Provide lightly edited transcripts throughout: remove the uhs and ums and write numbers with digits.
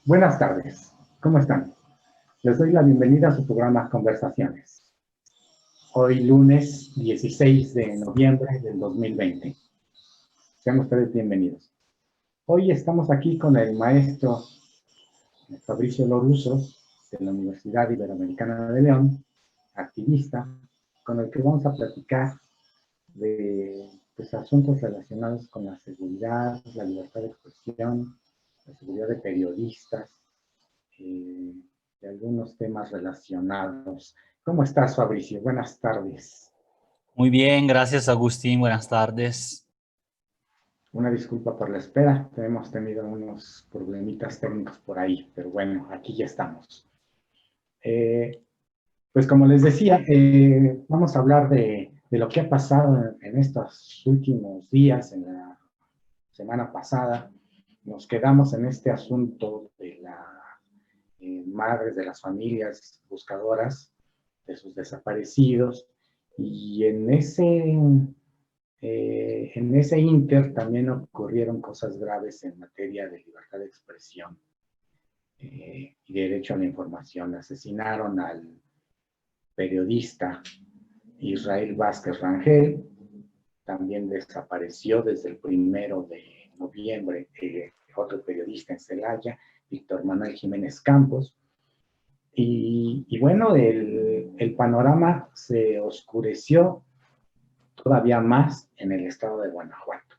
Buenas tardes, ¿cómo están? Les doy la bienvenida a su programa Conversaciones. Hoy lunes 16 de noviembre del 2020. Sean ustedes bienvenidos. Hoy estamos aquí con el maestro Fabricio Loruso de la Universidad Iberoamericana de León, activista, con el que vamos a platicar de asuntos relacionados con la seguridad, la libertad de expresión, la seguridad de periodistas, eh, de algunos temas relacionados. ¿Cómo estás, Fabricio? Buenas tardes. Muy bien, gracias Agustín, buenas tardes. Una disculpa por la espera, hemos tenido unos problemitas técnicos por ahí, pero bueno, aquí ya estamos. Pues como les decía, vamos a hablar de lo que ha pasado en estos últimos días, en la semana pasada. Nos quedamos en este asunto de las madres de las familias buscadoras de sus desaparecidos, y en ese inter también ocurrieron cosas graves en materia de libertad de expresión y derecho a la información. Asesinaron al periodista Israel Vázquez Rangel, también desapareció desde el 1 de noviembre otro periodista en Celaya, Víctor Manuel Jiménez Campos. Y bueno, el panorama se oscureció todavía más en el estado de Guanajuato.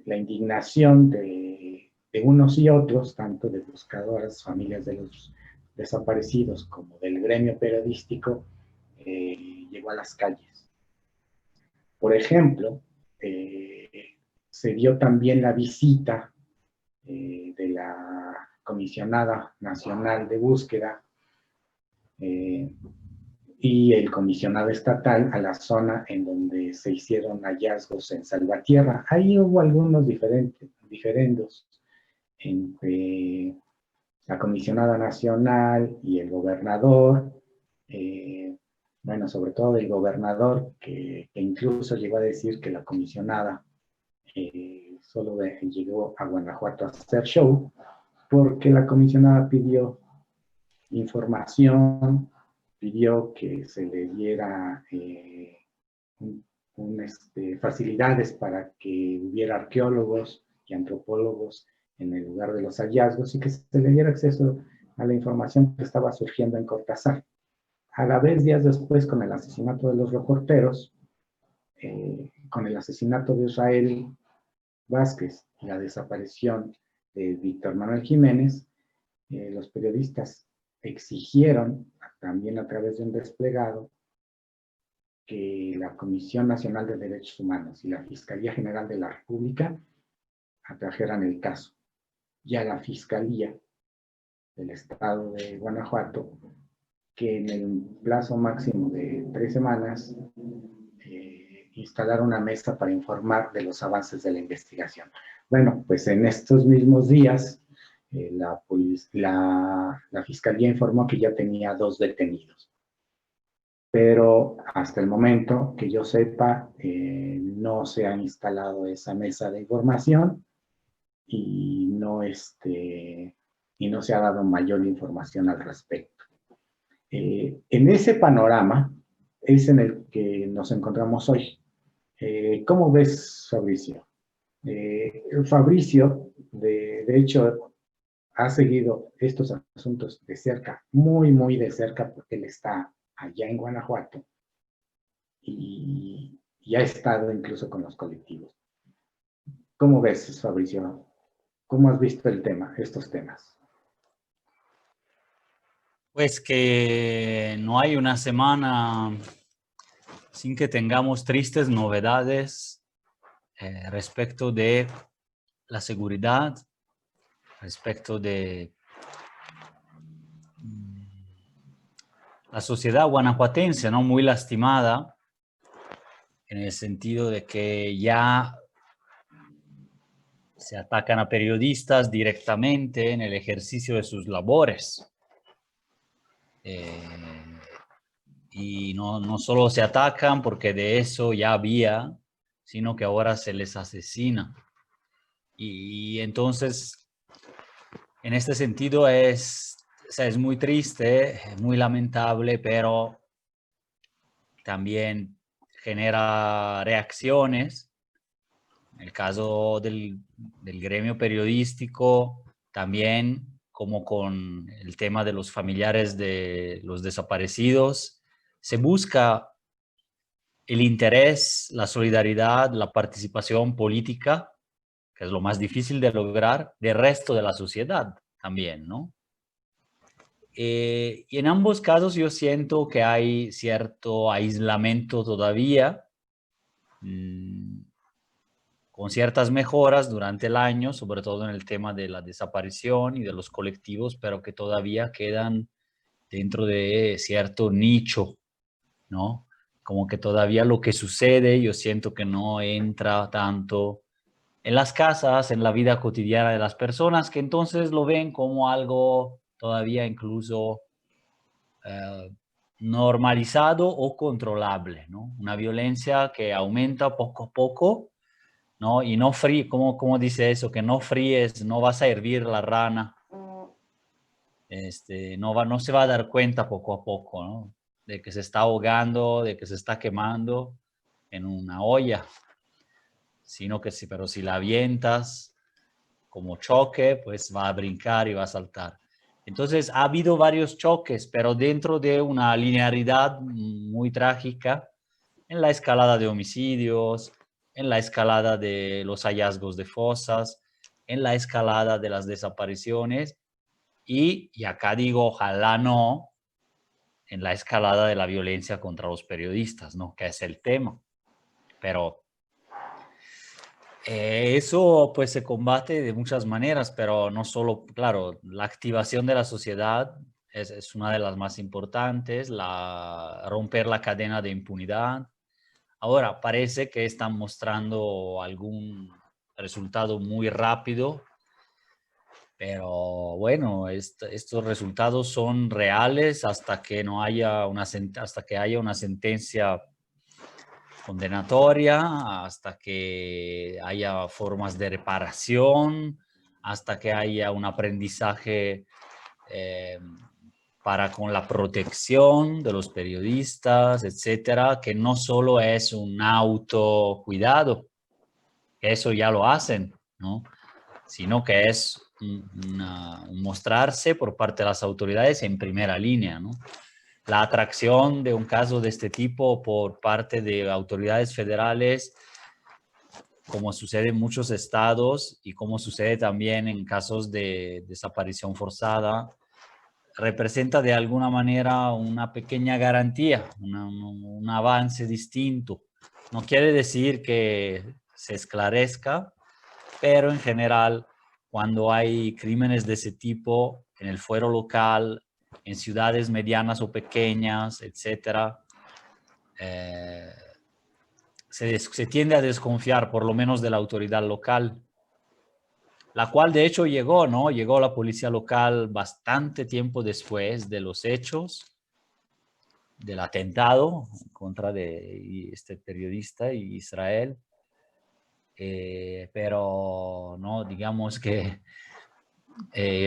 La indignación de unos y otros, tanto de buscadoras, familias de los desaparecidos, como del gremio periodístico, llegó a las calles. Por ejemplo, se dio también la visita de la Comisionada Nacional de Búsqueda y el comisionado estatal a la zona en donde se hicieron hallazgos en Salvatierra. Ahí hubo algunos diferendos entre la comisionada nacional y el gobernador, bueno, sobre todo el gobernador, que incluso llegó a decir que la comisionada solo llegó a Guanajuato a hacer show, porque la comisionada pidió información, pidió que se le diera facilidades para que hubiera arqueólogos y antropólogos en el lugar de los hallazgos y que se le diera acceso a la información que estaba surgiendo en Cortázar. A la vez, días después, con el asesinato de los reporteros, con el asesinato de Israel Vázquez y la desaparición de Víctor Manuel Jiménez, los periodistas exigieron, también a través de un desplegado, que la Comisión Nacional de Derechos Humanos y la Fiscalía General de la República atrajeran el caso. Ya la Fiscalía del Estado de Guanajuato, que en el plazo máximo de 3 semanas instalar una mesa para informar de los avances de la investigación. Bueno, pues en estos mismos días la Fiscalía informó que ya tenía 2 detenidos. Pero hasta el momento que yo sepa, no se ha instalado esa mesa de información y no se ha dado mayor información al respecto. En ese panorama es en el que nos encontramos hoy. ¿Cómo ves, Fabricio? Fabricio, de hecho, ha seguido estos asuntos de cerca, muy, muy de cerca, porque él está allá en Guanajuato y ha estado incluso con los colectivos. ¿Cómo ves, Fabricio? ¿Cómo has visto el tema, estos temas? Pues que no hay una semana sin que tengamos tristes novedades respecto de la seguridad, respecto de la sociedad guanajuatense, ¿no? Muy lastimada en el sentido de que ya se atacan a periodistas directamente en el ejercicio de sus labores. Y no solo se atacan porque de eso ya había, sino que ahora se les asesina. Y entonces en este sentido o sea, es muy triste, muy lamentable, pero también genera reacciones. En el caso del gremio periodístico, también como con el tema de los familiares de los desaparecidos, se busca el interés, la solidaridad, la participación política, que es lo más difícil de lograr, del resto de la sociedad también, ¿no? Y en ambos casos yo siento que hay cierto aislamiento todavía, mmm, con ciertas mejoras durante el año, sobre todo en el tema de la desaparición y de los colectivos, pero que todavía quedan dentro de cierto nicho, ¿no? Como que todavía lo que sucede, yo siento que no entra tanto en las casas, en la vida cotidiana de las personas, que entonces lo ven como algo todavía incluso eh, normalizado o controlable, ¿no? Una violencia que aumenta poco a poco, ¿no? Y no fríe, ¿cómo dice eso? Que no fríes, no vas a hervir la rana, no se va a dar cuenta poco a poco, ¿no? De que se está ahogando, de que se está quemando en una olla, sino que pero si la avientas como choque, pues va a brincar y va a saltar. Entonces ha habido varios choques, pero dentro de una linearidad muy trágica en la escalada de homicidios, en la escalada de los hallazgos de fosas, en la escalada de las desapariciones y acá digo, ojalá no, en la escalada de la violencia contra los periodistas, ¿no? Que es el tema. Pero eso pues se combate de muchas maneras, pero no solo, claro, la activación de la sociedad es una de las más importantes, romper la cadena de impunidad. Ahora parece que están mostrando algún resultado muy rápido, pero bueno, estos resultados son reales hasta que no haya hasta que haya una sentencia condenatoria, hasta que haya formas de reparación, hasta que haya un aprendizaje eh, para con la protección de los periodistas, etcétera, que no solo es un autocuidado, que eso ya lo hacen, ¿no? Sino que es un mostrarse por parte de las autoridades en primera línea, ¿no? La atracción de un caso de este tipo por parte de autoridades federales, como sucede en muchos estados y como sucede también en casos de desaparición forzada, representa de alguna manera una pequeña garantía, un avance distinto. No quiere decir que se esclarezca, pero en general, cuando hay crímenes de ese tipo en el fuero local, en ciudades medianas o pequeñas, etcétera, eh, se tiende a desconfiar por lo menos de la autoridad local, la cual de hecho llegó, ¿no? Llegó la policía local bastante tiempo después de los hechos, del atentado contra de este periodista y Israel, pero no, digamos que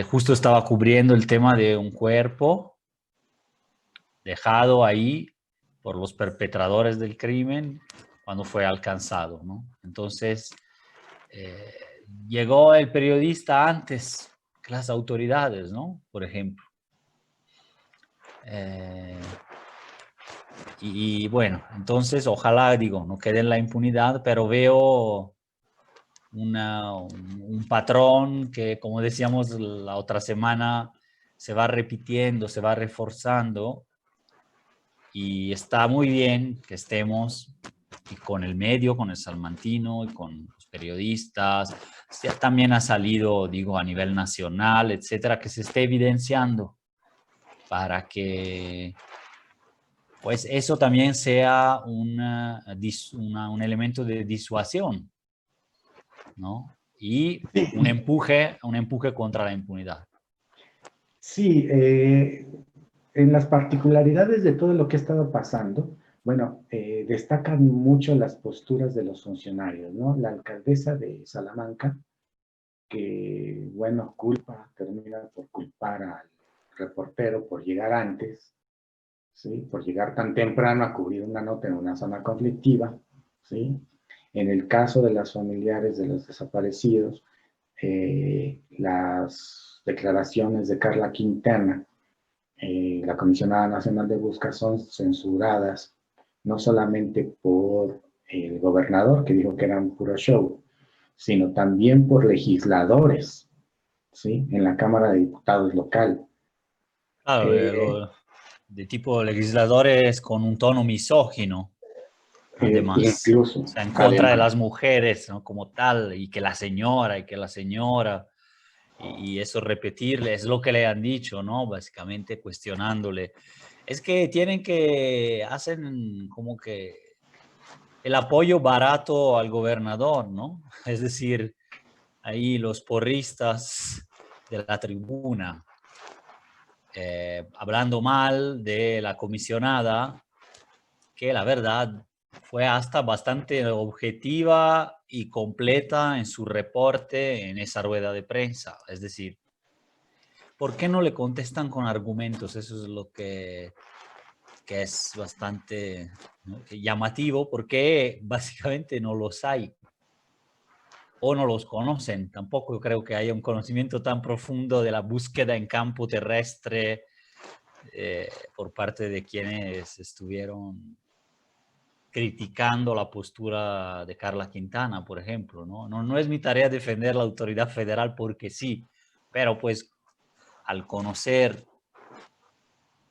justo estaba cubriendo el tema de un cuerpo dejado ahí por los perpetradores del crimen cuando fue alcanzado, ¿no? Entonces, eh, llegó el periodista antes que las autoridades, ¿no? Por ejemplo. Y bueno, entonces ojalá, digo, no quede en la impunidad, pero veo un patrón que, como decíamos la otra semana, se va repitiendo, se va reforzando y está muy bien que estemos y con el medio, con el salmantino y con los periodistas. Ya también ha salido, digo, a nivel nacional, etcétera, que se esté evidenciando para que pues eso también sea un elemento de disuasión, ¿no? Y un Sí, empuje contra la impunidad. sí, en las particularidades de todo lo que ha estado pasando, bueno, destacan mucho las posturas de los funcionarios, ¿no? La alcaldesa de Salamanca, que, bueno, termina por culpar al reportero por llegar antes, ¿sí? Por llegar tan temprano a cubrir una nota en una zona conflictiva, ¿sí? En el caso de las familiares de los desaparecidos, las declaraciones de Carla Quintana, la Comisionada Nacional de Búsqueda, son censuradas no solamente por el gobernador, que dijo que eran puro show, sino también por legisladores, ¿sí? En la Cámara de Diputados local. Claro, de tipo legisladores con un tono misógino, además, o Incluso, sea, en contra de además, las mujeres, ¿no? Como tal, y que la señora, y eso repetirle, es lo que le han dicho, ¿no? Básicamente cuestionándole. Es que hacen como que el apoyo barato al gobernador, ¿no? Es decir, ahí los porristas de la tribuna, hablando mal de la comisionada, que la verdad fue hasta bastante objetiva y completa en su reporte en esa rueda de prensa. Es decir, ¿por qué no le contestan con argumentos? Eso es lo que es bastante, ¿no?, llamativo, porque básicamente no los hay o no los conocen. Tampoco creo que haya un conocimiento tan profundo de la búsqueda en campo terrestre por parte de quienes estuvieron criticando la postura de Carla Quintana, por ejemplo, ¿no? No es mi tarea defender la autoridad federal porque sí, pero pues al conocer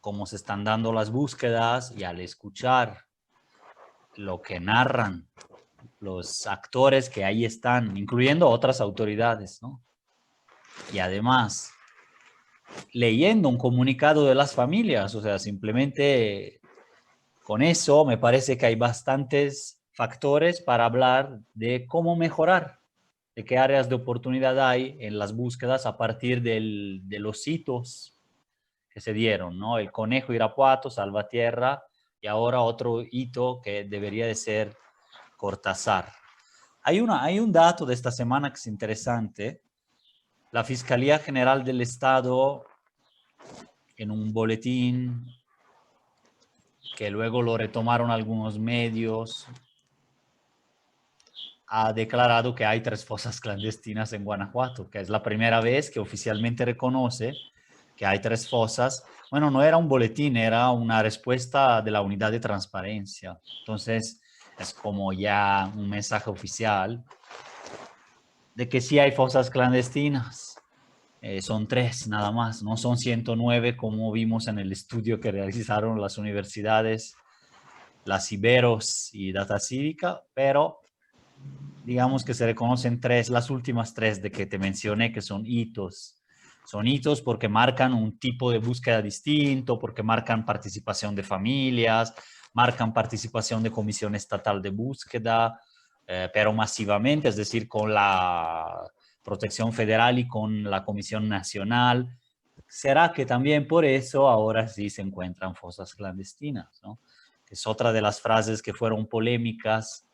cómo se están dando las búsquedas y al escuchar lo que narran los actores que ahí están, incluyendo otras autoridades, ¿no? Y además, leyendo un comunicado de las familias, o sea, simplemente con eso me parece que hay bastantes factores para hablar de cómo mejorar, de qué áreas de oportunidad hay en las búsquedas a partir de los hitos que se dieron, ¿no? El Conejo Irapuato, Salvatierra, y ahora otro hito que debería de ser Cortázar. Hay un dato de esta semana que es interesante. La Fiscalía General del Estado, en un boletín que luego lo retomaron algunos medios, ha declarado que hay 3 fosas clandestinas en Guanajuato, que es la primera vez que oficialmente reconoce que hay 3 fosas. Bueno, no era un boletín, era una respuesta de la unidad de transparencia. Entonces, es como ya un mensaje oficial de que sí hay fosas clandestinas. Son 3 nada más, no son 109 como vimos en el estudio que realizaron las universidades, las Iberos y Data Cívica, pero digamos que se reconocen 3, las últimas 3 de que te mencioné, que son hitos. Son hitos porque marcan un tipo de búsqueda distinto, porque marcan participación de familias, marcan participación de Comisión Estatal de Búsqueda, pero masivamente, es decir, con la Protección Federal y con la Comisión Nacional. ¿Será que también por eso ahora sí se encuentran fosas clandestinas, ¿no? Que es otra de las frases que fueron polémicas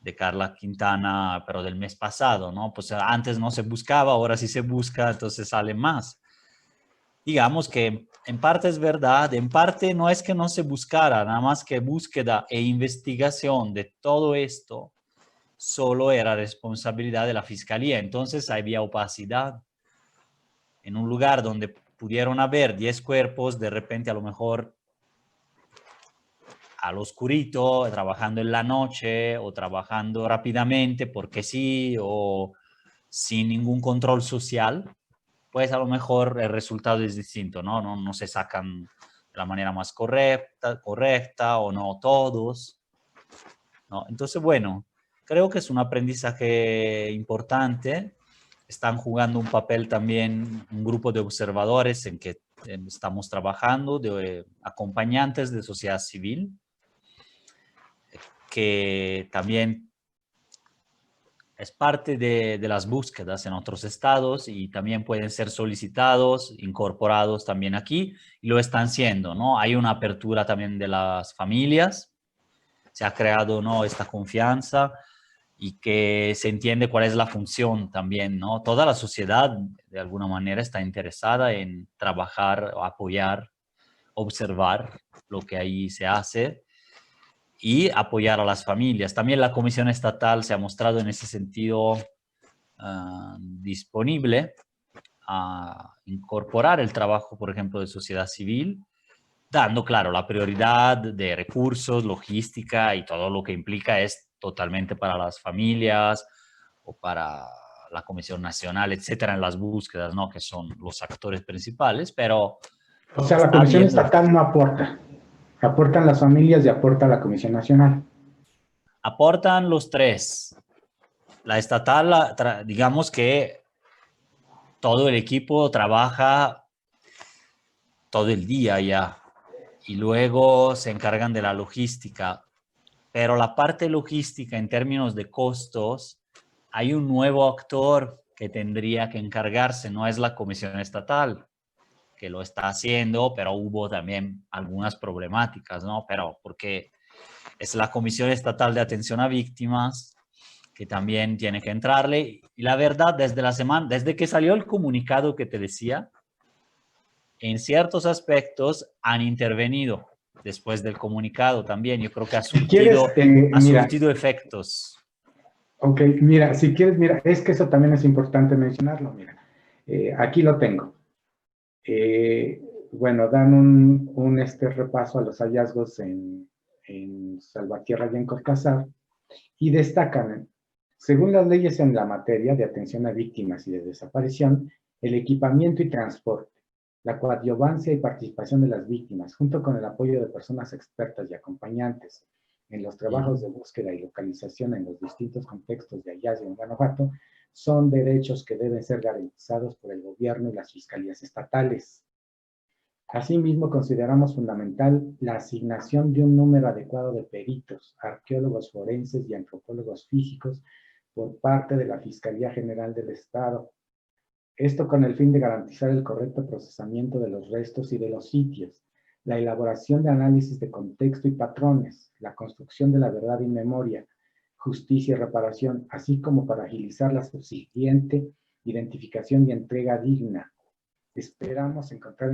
de Carla Quintana, pero del mes pasado, ¿no? Pues antes no se buscaba, ahora sí se busca, entonces sale más. Digamos que en parte es verdad, en parte no es que no se buscara, nada más que búsqueda e investigación de todo esto solo era responsabilidad de la fiscalía, entonces había opacidad. En un lugar donde pudieron haber 10 cuerpos, de repente a lo mejor al oscurito, trabajando en la noche o trabajando rápidamente porque sí o sin ningún control social, pues a lo mejor el resultado es distinto, ¿no? No se sacan de la manera más correcta o no todos, ¿no? Entonces, bueno, creo que es un aprendizaje importante. Están jugando un papel también un grupo de observadores en que estamos trabajando, de acompañantes de sociedad civil, que también es parte de las búsquedas en otros estados y también pueden ser solicitados, incorporados también aquí, y lo están siendo, ¿no? Hay una apertura también de las familias, se ha creado, ¿no?, esta confianza, y que se entiende cuál es la función también, ¿no? Toda la sociedad, de alguna manera, está interesada en trabajar, apoyar, observar lo que ahí se hace y apoyar a las familias. También la Comisión Estatal se ha mostrado en ese sentido disponible a incorporar el trabajo, por ejemplo, de sociedad civil, dando, claro, la prioridad de recursos, logística y todo lo que implica es totalmente para las familias o para la Comisión Nacional, etcétera, en las búsquedas, ¿no? Que son los actores principales, pero O sea, la está Comisión viendo. Estatal no aporta. Aportan las familias y aporta la Comisión Nacional. Aportan los tres. La estatal, digamos que todo el equipo trabaja todo el día ya y luego se encargan de la logística. Pero la parte logística en términos de costos, hay un nuevo actor que tendría que encargarse, no es la Comisión Estatal, que lo está haciendo, pero hubo también algunas problemáticas, ¿no? Pero porque es la Comisión Estatal de Atención a Víctimas, que también tiene que entrarle. Y la verdad, desde que salió el comunicado que te decía, en ciertos aspectos han intervenido después del comunicado también. Yo creo que Si quieres, ha mira, surtido efectos. ok, mira, si quieres, mira, es que eso también es importante mencionarlo, mira, aquí lo tengo. Bueno, dan un repaso a los hallazgos en Salvatierra y en Cortázar y destacan, según las leyes en la materia de atención a víctimas y de desaparición, el equipamiento y transporte, la coadyuvancia y participación de las víctimas, junto con el apoyo de personas expertas y acompañantes en los trabajos de búsqueda y localización en los distintos contextos de hallazgo en Guanajuato, son derechos que deben ser garantizados por el gobierno y las fiscalías estatales. Asimismo, consideramos fundamental la asignación de un número adecuado de peritos, arqueólogos forenses y antropólogos físicos por parte de la Fiscalía General del Estado. Esto con el fin de garantizar el correcto procesamiento de los restos y de los sitios, la elaboración de análisis de contexto y patrones, la construcción de la verdad y memoria, justicia y reparación, así como para agilizar la subsiguiente identificación y entrega digna. Esperamos encontrar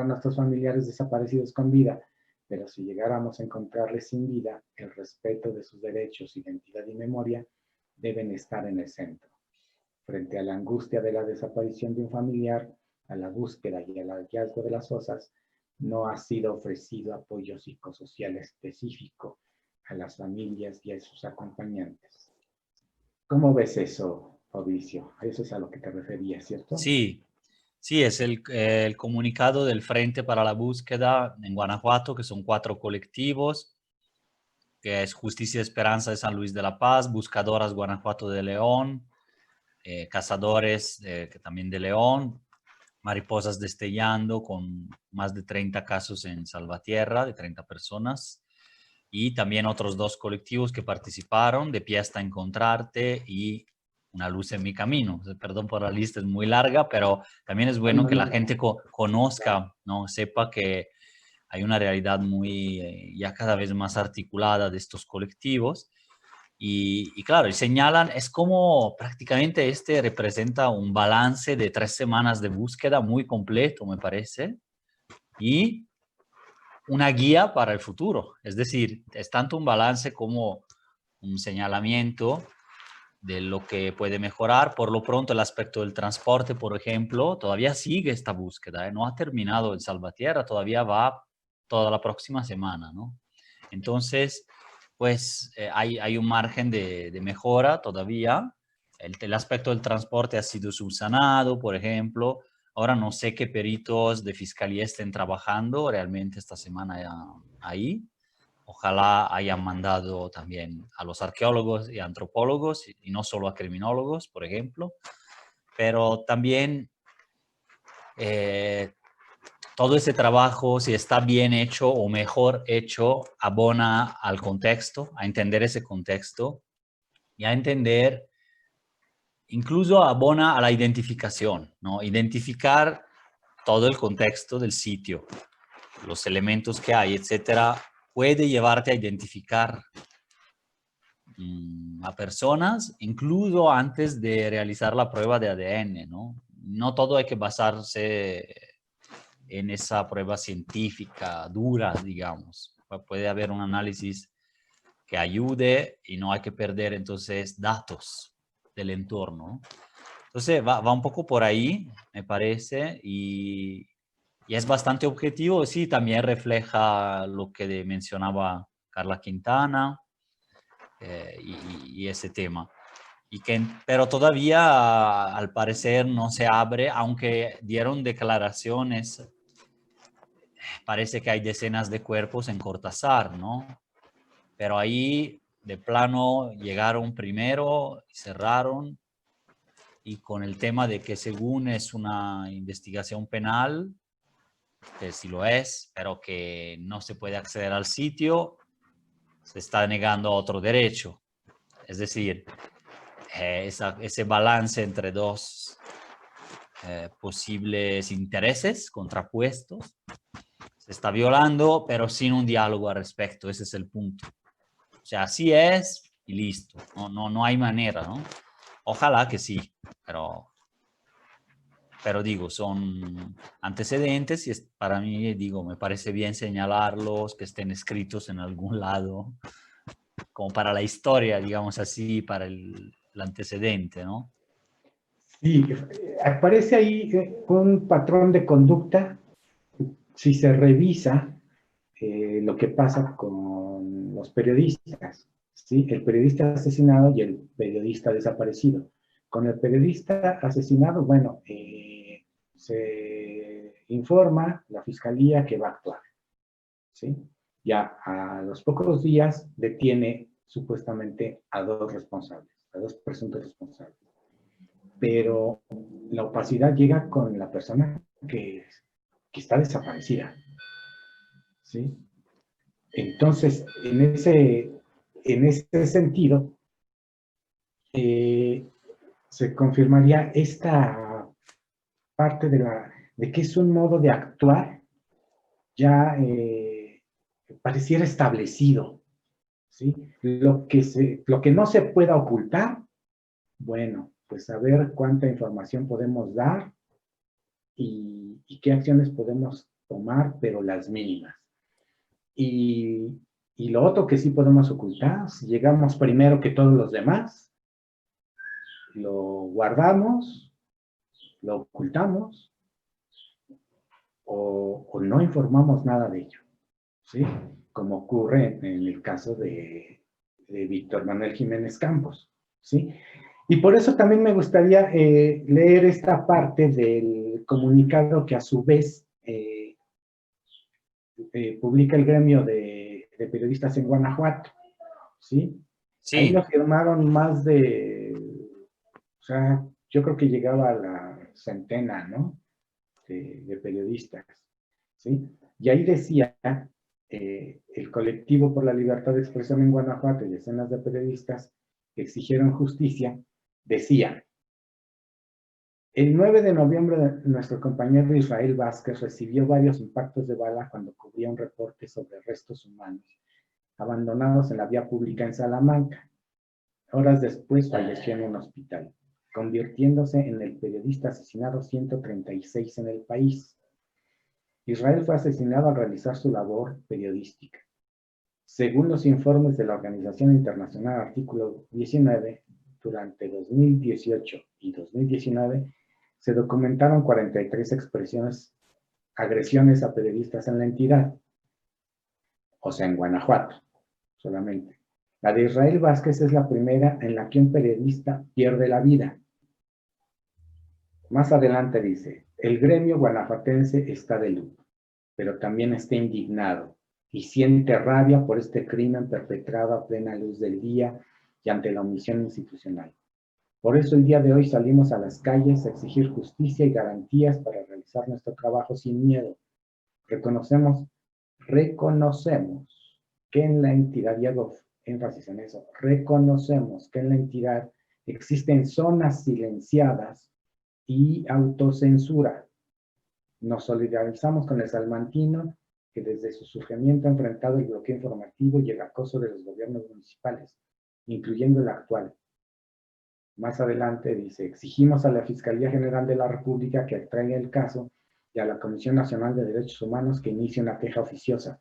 a nuestros familiares desaparecidos con vida, pero si llegáramos a encontrarles sin vida, el respeto de sus derechos, identidad y memoria deben estar en el centro. Frente a la angustia de la desaparición de un familiar, a la búsqueda y al hallazgo de las fosas, no ha sido ofrecido apoyo psicosocial específico a las familias y a sus acompañantes. ¿Cómo ves eso, Fabricio? Eso es a lo que te referías, ¿cierto? Sí, sí, es el comunicado del Frente para la Búsqueda en Guanajuato, que son 4 colectivos, que es Justicia y Esperanza de San Luis de la Paz, Buscadoras Guanajuato de León, Cazadores que también de León, Mariposas Destellando, con más de 30 casos en Salvatierra, de 30 personas, y también otros 2 colectivos que participaron, De Pie hasta Encontrarte y Una Luz en mi Camino. Perdón por la lista, es muy larga, pero también es bueno que la gente conozca, ¿no? Sepa que hay una realidad muy, ya cada vez más articulada de estos colectivos. Y claro, y señalan, es como prácticamente representa un balance de 3 semanas de búsqueda muy completo, me parece, y una guía para el futuro. Es decir, es tanto un balance como un señalamiento de lo que puede mejorar. Por lo pronto, el aspecto del transporte, por ejemplo, todavía sigue esta búsqueda, ¿eh? No ha terminado en Salvatierra, todavía va toda la próxima semana, ¿no? Entonces, pues hay un margen de mejora todavía. El aspecto del transporte ha sido subsanado, por ejemplo. Ahora no sé qué peritos de fiscalía estén trabajando realmente esta semana ahí. Ojalá hayan mandado también a los arqueólogos y antropólogos y no solo a criminólogos, por ejemplo. Pero también todo ese trabajo, si está bien hecho o mejor hecho, abona al contexto, a entender ese contexto y a entender, incluso abona a la identificación, ¿no? Identificar todo el contexto del sitio, los elementos que hay, etcétera, puede llevarte a identificar a personas, incluso antes de realizar la prueba de ADN, ¿no? No todo hay que basarse en esa prueba científica dura, digamos. Puede haber un análisis que ayude y no hay que perder entonces datos del entorno, ¿no? Entonces va un poco por ahí, me parece, y es bastante objetivo. Sí, también refleja lo que mencionaba Carla Quintana y ese tema. Pero todavía, al parecer, no se abre, aunque dieron declaraciones. Parece que hay decenas de cuerpos en Cortázar, ¿no? Pero ahí, de plano, llegaron primero y cerraron. Y con el tema de que según es una investigación penal, que sí lo es, pero que no se puede acceder al sitio, se está negando otro derecho. Es decir, ese balance entre dos posibles intereses contrapuestos se está violando, pero sin un diálogo al respecto. Ese es el punto. O sea, así es y listo. No hay manera, ¿no? Ojalá que sí, pero digo, son antecedentes y para mí, digo, me parece bien señalarlos, que estén escritos en algún lado, como para la historia, digamos así, para el antecedente, ¿no? Sí, aparece ahí un patrón de conducta si se revisa lo que pasa con los periodistas, ¿sí? El periodista asesinado y el periodista desaparecido. Con el periodista asesinado, bueno, se informa la fiscalía que va a actuar, ¿sí? Ya a los pocos días detiene supuestamente a dos responsables, a dos presuntos responsables. Pero la opacidad llega con la persona que está desaparecida, ¿sí? Entonces, en ese sentido, se confirmaría esta parte de que es un modo de actuar ya pareciera establecido, ¿sí? Lo que no se pueda ocultar, bueno, pues a ver cuánta información podemos dar y qué acciones podemos tomar, pero las mínimas. Y lo otro que sí podemos ocultar, si llegamos primero que todos los demás, lo guardamos, lo ocultamos o no informamos nada de ello, ¿sí? Como ocurre en el caso de Víctor Manuel Jiménez Campos, ¿sí? Y por eso también me gustaría leer esta parte del comunicado que a su vez publica el gremio de periodistas en Guanajuato, ¿sí? Ahí Sí, lo firmaron más de, o sea, yo creo que llegaba a la centena, ¿no? De periodistas, ¿sí? Y ahí decía, el colectivo por la libertad de expresión en Guanajuato y decenas de periodistas que exigieron justicia, decían, el 9 de noviembre nuestro compañero Israel Vázquez recibió varios impactos de bala cuando cubría un reporte sobre restos humanos abandonados en la vía pública en Salamanca. Horas después falleció en un hospital, convirtiéndose en el periodista asesinado 136 en el país. Israel fue asesinado al realizar su labor periodística. Según los informes de la Organización Internacional Artículo 19, durante 2018 y 2019 se documentaron 43 agresiones a periodistas en la entidad, o sea, en Guanajuato solamente. La de Israel Vázquez es la primera en la que un periodista pierde la vida. Más adelante dice, el gremio guanajuatense está de luto, pero también está indignado y siente rabia por este crimen perpetrado a plena luz del día y ante la omisión institucional. Por eso el día de hoy salimos a las calles a exigir justicia y garantías para realizar nuestro trabajo sin miedo. Reconocemos que en la entidad, y hago énfasis en eso, reconocemos que en la entidad existen zonas silenciadas y autocensura. Nos solidarizamos con el salmantino que desde su surgimiento ha enfrentado el bloqueo informativo y el acoso de los gobiernos municipales. incluyendo el actual. Más adelante dice, exigimos a la Fiscalía General de la República que traiga el caso y a la Comisión Nacional de Derechos Humanos que inicie una queja oficiosa.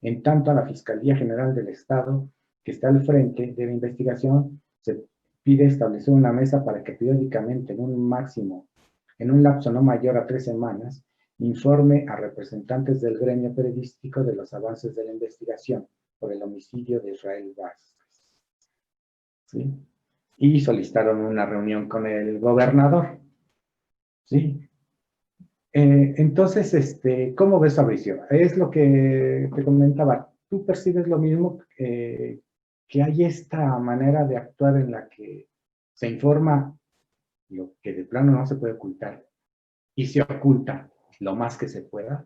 En tanto, a la Fiscalía General del Estado, que está al frente de la investigación, se pide establecer una mesa para que periódicamente, en un lapso no mayor a 3 semanas, informe a representantes del gremio periodístico de los avances de la investigación por el homicidio de Israel Vázquez. ¿Sí? Y solicitaron una reunión con el gobernador. ¿Sí? Entonces, ¿cómo ves, Fabricio? Es lo que te comentaba. ¿Tú percibes lo mismo, que hay esta manera de actuar en la que se informa lo que de plano no se puede ocultar y se oculta lo más que se pueda?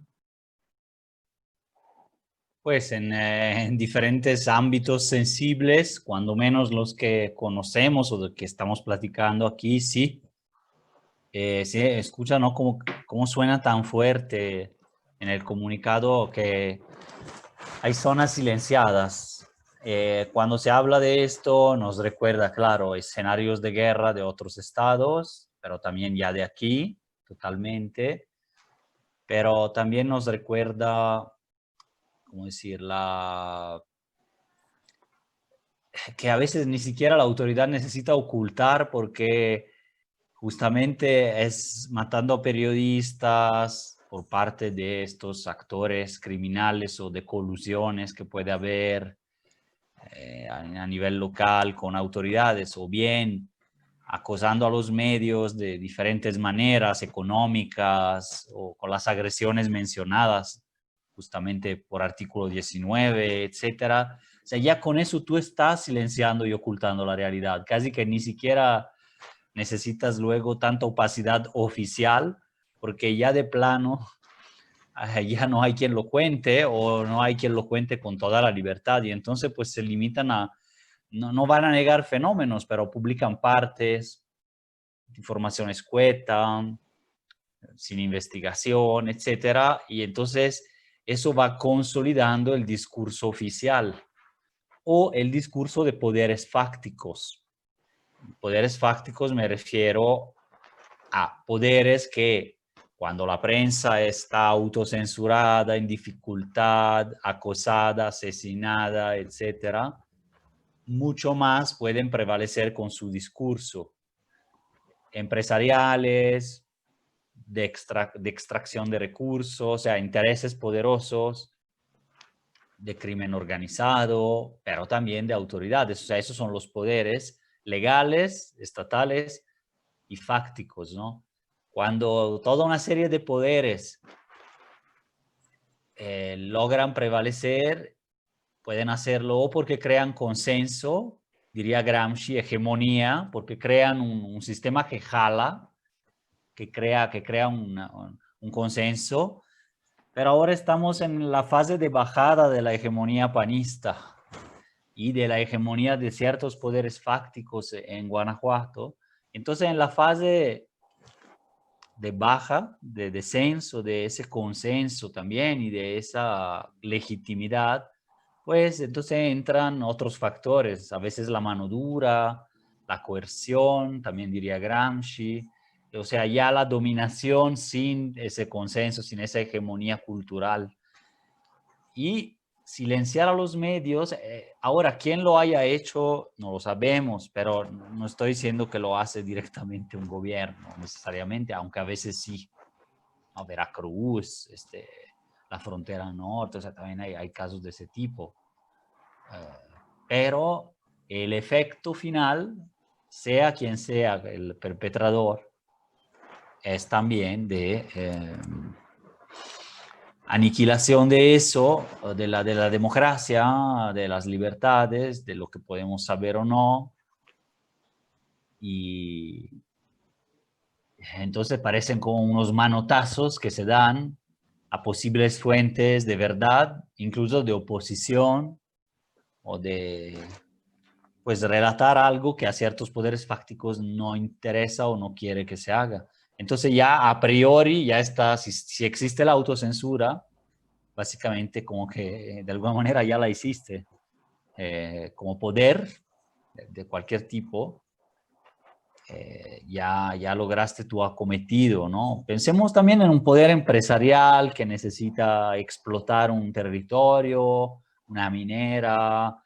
Pues en diferentes ámbitos sensibles, cuando menos los que conocemos o de que estamos platicando aquí, sí. Sí, escucha, ¿no? Cómo suena tan fuerte en el comunicado que hay zonas silenciadas. Cuando se habla de esto, nos recuerda, claro, escenarios de guerra de otros estados, pero también ya de aquí, totalmente. Pero también nos recuerda, ¿cómo decir? Que a veces ni siquiera la autoridad necesita ocultar porque justamente es matando a periodistas por parte de estos actores criminales o de colusiones que puede haber a nivel local con autoridades, o bien acosando a los medios de diferentes maneras económicas o con las agresiones mencionadas justamente por artículo 19, etcétera. O sea, ya con eso tú estás silenciando y ocultando la realidad. Casi que ni siquiera necesitas luego tanta opacidad oficial, porque ya de plano ya no hay quien lo cuente o no hay quien lo cuente con toda la libertad, y entonces pues se limitan a, no van a negar fenómenos, pero publican partes, información escueta, sin investigación, etcétera, y entonces eso va consolidando el discurso oficial o el discurso de poderes fácticos. Poderes fácticos me refiero a poderes que cuando la prensa está autocensurada, en dificultad, acosada, asesinada, etcétera, mucho más pueden prevalecer con su discurso. Empresariales, de extracción de recursos, o sea, intereses poderosos, de crimen organizado, pero también de autoridades. O sea, esos son los poderes legales, estatales y fácticos, ¿no? Cuando toda una serie de poderes logran prevalecer, pueden hacerlo o porque crean consenso, diría Gramsci, hegemonía, porque crean un sistema que jala, que crea un consenso, pero ahora estamos en la fase de bajada de la hegemonía panista y de la hegemonía de ciertos poderes fácticos en Guanajuato. Entonces, en la fase de baja, de descenso, de ese consenso también y de esa legitimidad, pues entonces entran otros factores, a veces la mano dura, la coerción, también diría Gramsci, o sea, ya la dominación sin ese consenso, sin esa hegemonía cultural. Y silenciar a los medios, ahora, ¿quién lo haya hecho? No lo sabemos, pero no estoy diciendo que lo hace directamente un gobierno, necesariamente, aunque a veces sí. ¿No? Veracruz, la frontera norte, o sea, también hay casos de ese tipo. Pero el efecto final, sea quien sea el perpetrador, es también de aniquilación de eso, de la democracia, de las libertades, de lo que podemos saber o no. Y entonces parecen como unos manotazos que se dan a posibles fuentes de verdad, incluso de oposición o de, pues, relatar algo que a ciertos poderes fácticos no interesa o no quiere que se haga. Entonces ya a priori ya está, si existe la autocensura, básicamente como que de alguna manera ya la hiciste. Como poder, de cualquier tipo, ya lograste tu acometido, ¿no? Pensemos también en un poder empresarial que necesita explotar un territorio, una minera,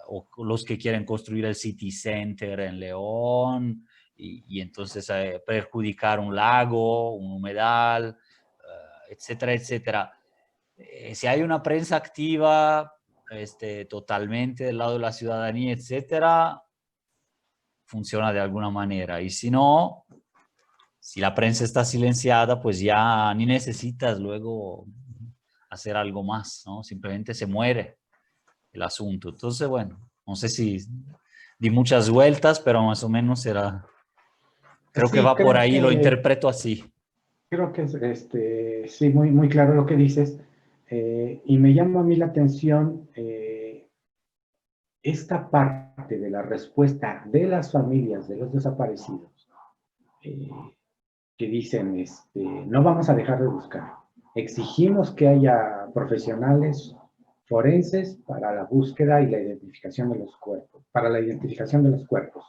o los que quieren construir el City Center en León, y entonces perjudicar un lago, un humedal, etcétera, etcétera. Si hay una prensa activa, totalmente del lado de la ciudadanía, etcétera, funciona de alguna manera. Y si no, si la prensa está silenciada, pues ya ni necesitas luego hacer algo más, ¿no? Simplemente se muere el asunto. Entonces, bueno, no sé si di muchas vueltas, pero más o menos era, creo que Sí, va por ahí, lo interpreto así. creo que es sí, muy, muy claro lo que dices. Y me llama a mí la atención esta parte de la respuesta de las familias de los desaparecidos, eh, que dicen, no vamos a dejar de buscar. Exigimos que haya profesionales forenses para la búsqueda y la identificación de los cuerpos, para la identificación de los cuerpos.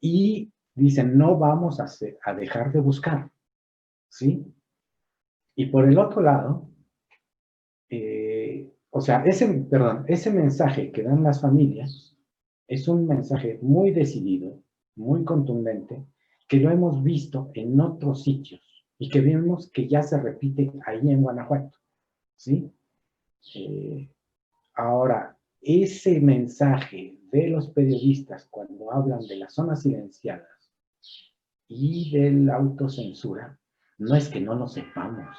Y dicen, no vamos a dejar de buscar, ¿sí? Y por el otro lado, o sea, ese mensaje que dan las familias es un mensaje muy decidido, muy contundente, que lo hemos visto en otros sitios y que vemos que ya se repite ahí en Guanajuato, ¿sí? Ahora, ese mensaje de los periodistas cuando hablan de las zonas silenciadas y de la autocensura, no es que no lo sepamos,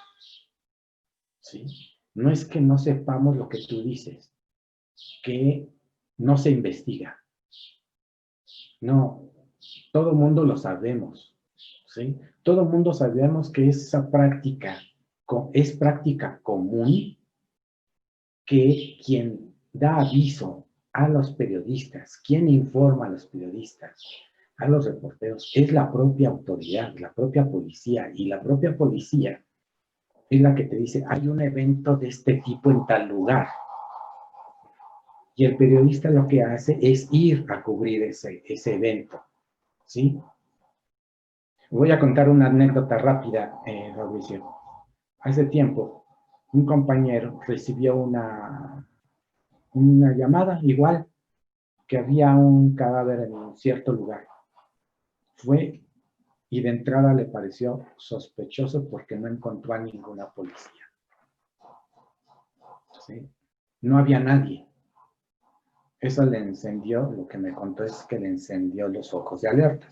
¿sí? No es que no sepamos lo que tú dices, que no se investiga. No, todo el mundo lo sabemos, ¿sí? Todo el mundo sabemos que esa práctica es práctica común, que quien da aviso a los periodistas, quien informa a los periodistas, a los reporteros, es la propia autoridad, la propia policía, y la propia policía es la que te dice, hay un evento de este tipo en tal lugar. Y el periodista lo que hace es ir a cubrir ese evento, ¿sí? Voy a contar una anécdota rápida, Fabricio. Hace tiempo, un compañero recibió una llamada, igual, que había un cadáver en un cierto lugar. Fue y de entrada le pareció sospechoso porque no encontró a ninguna policía, ¿sí? No había nadie. Eso le encendió, lo que me contó es que le encendió los ojos de alerta.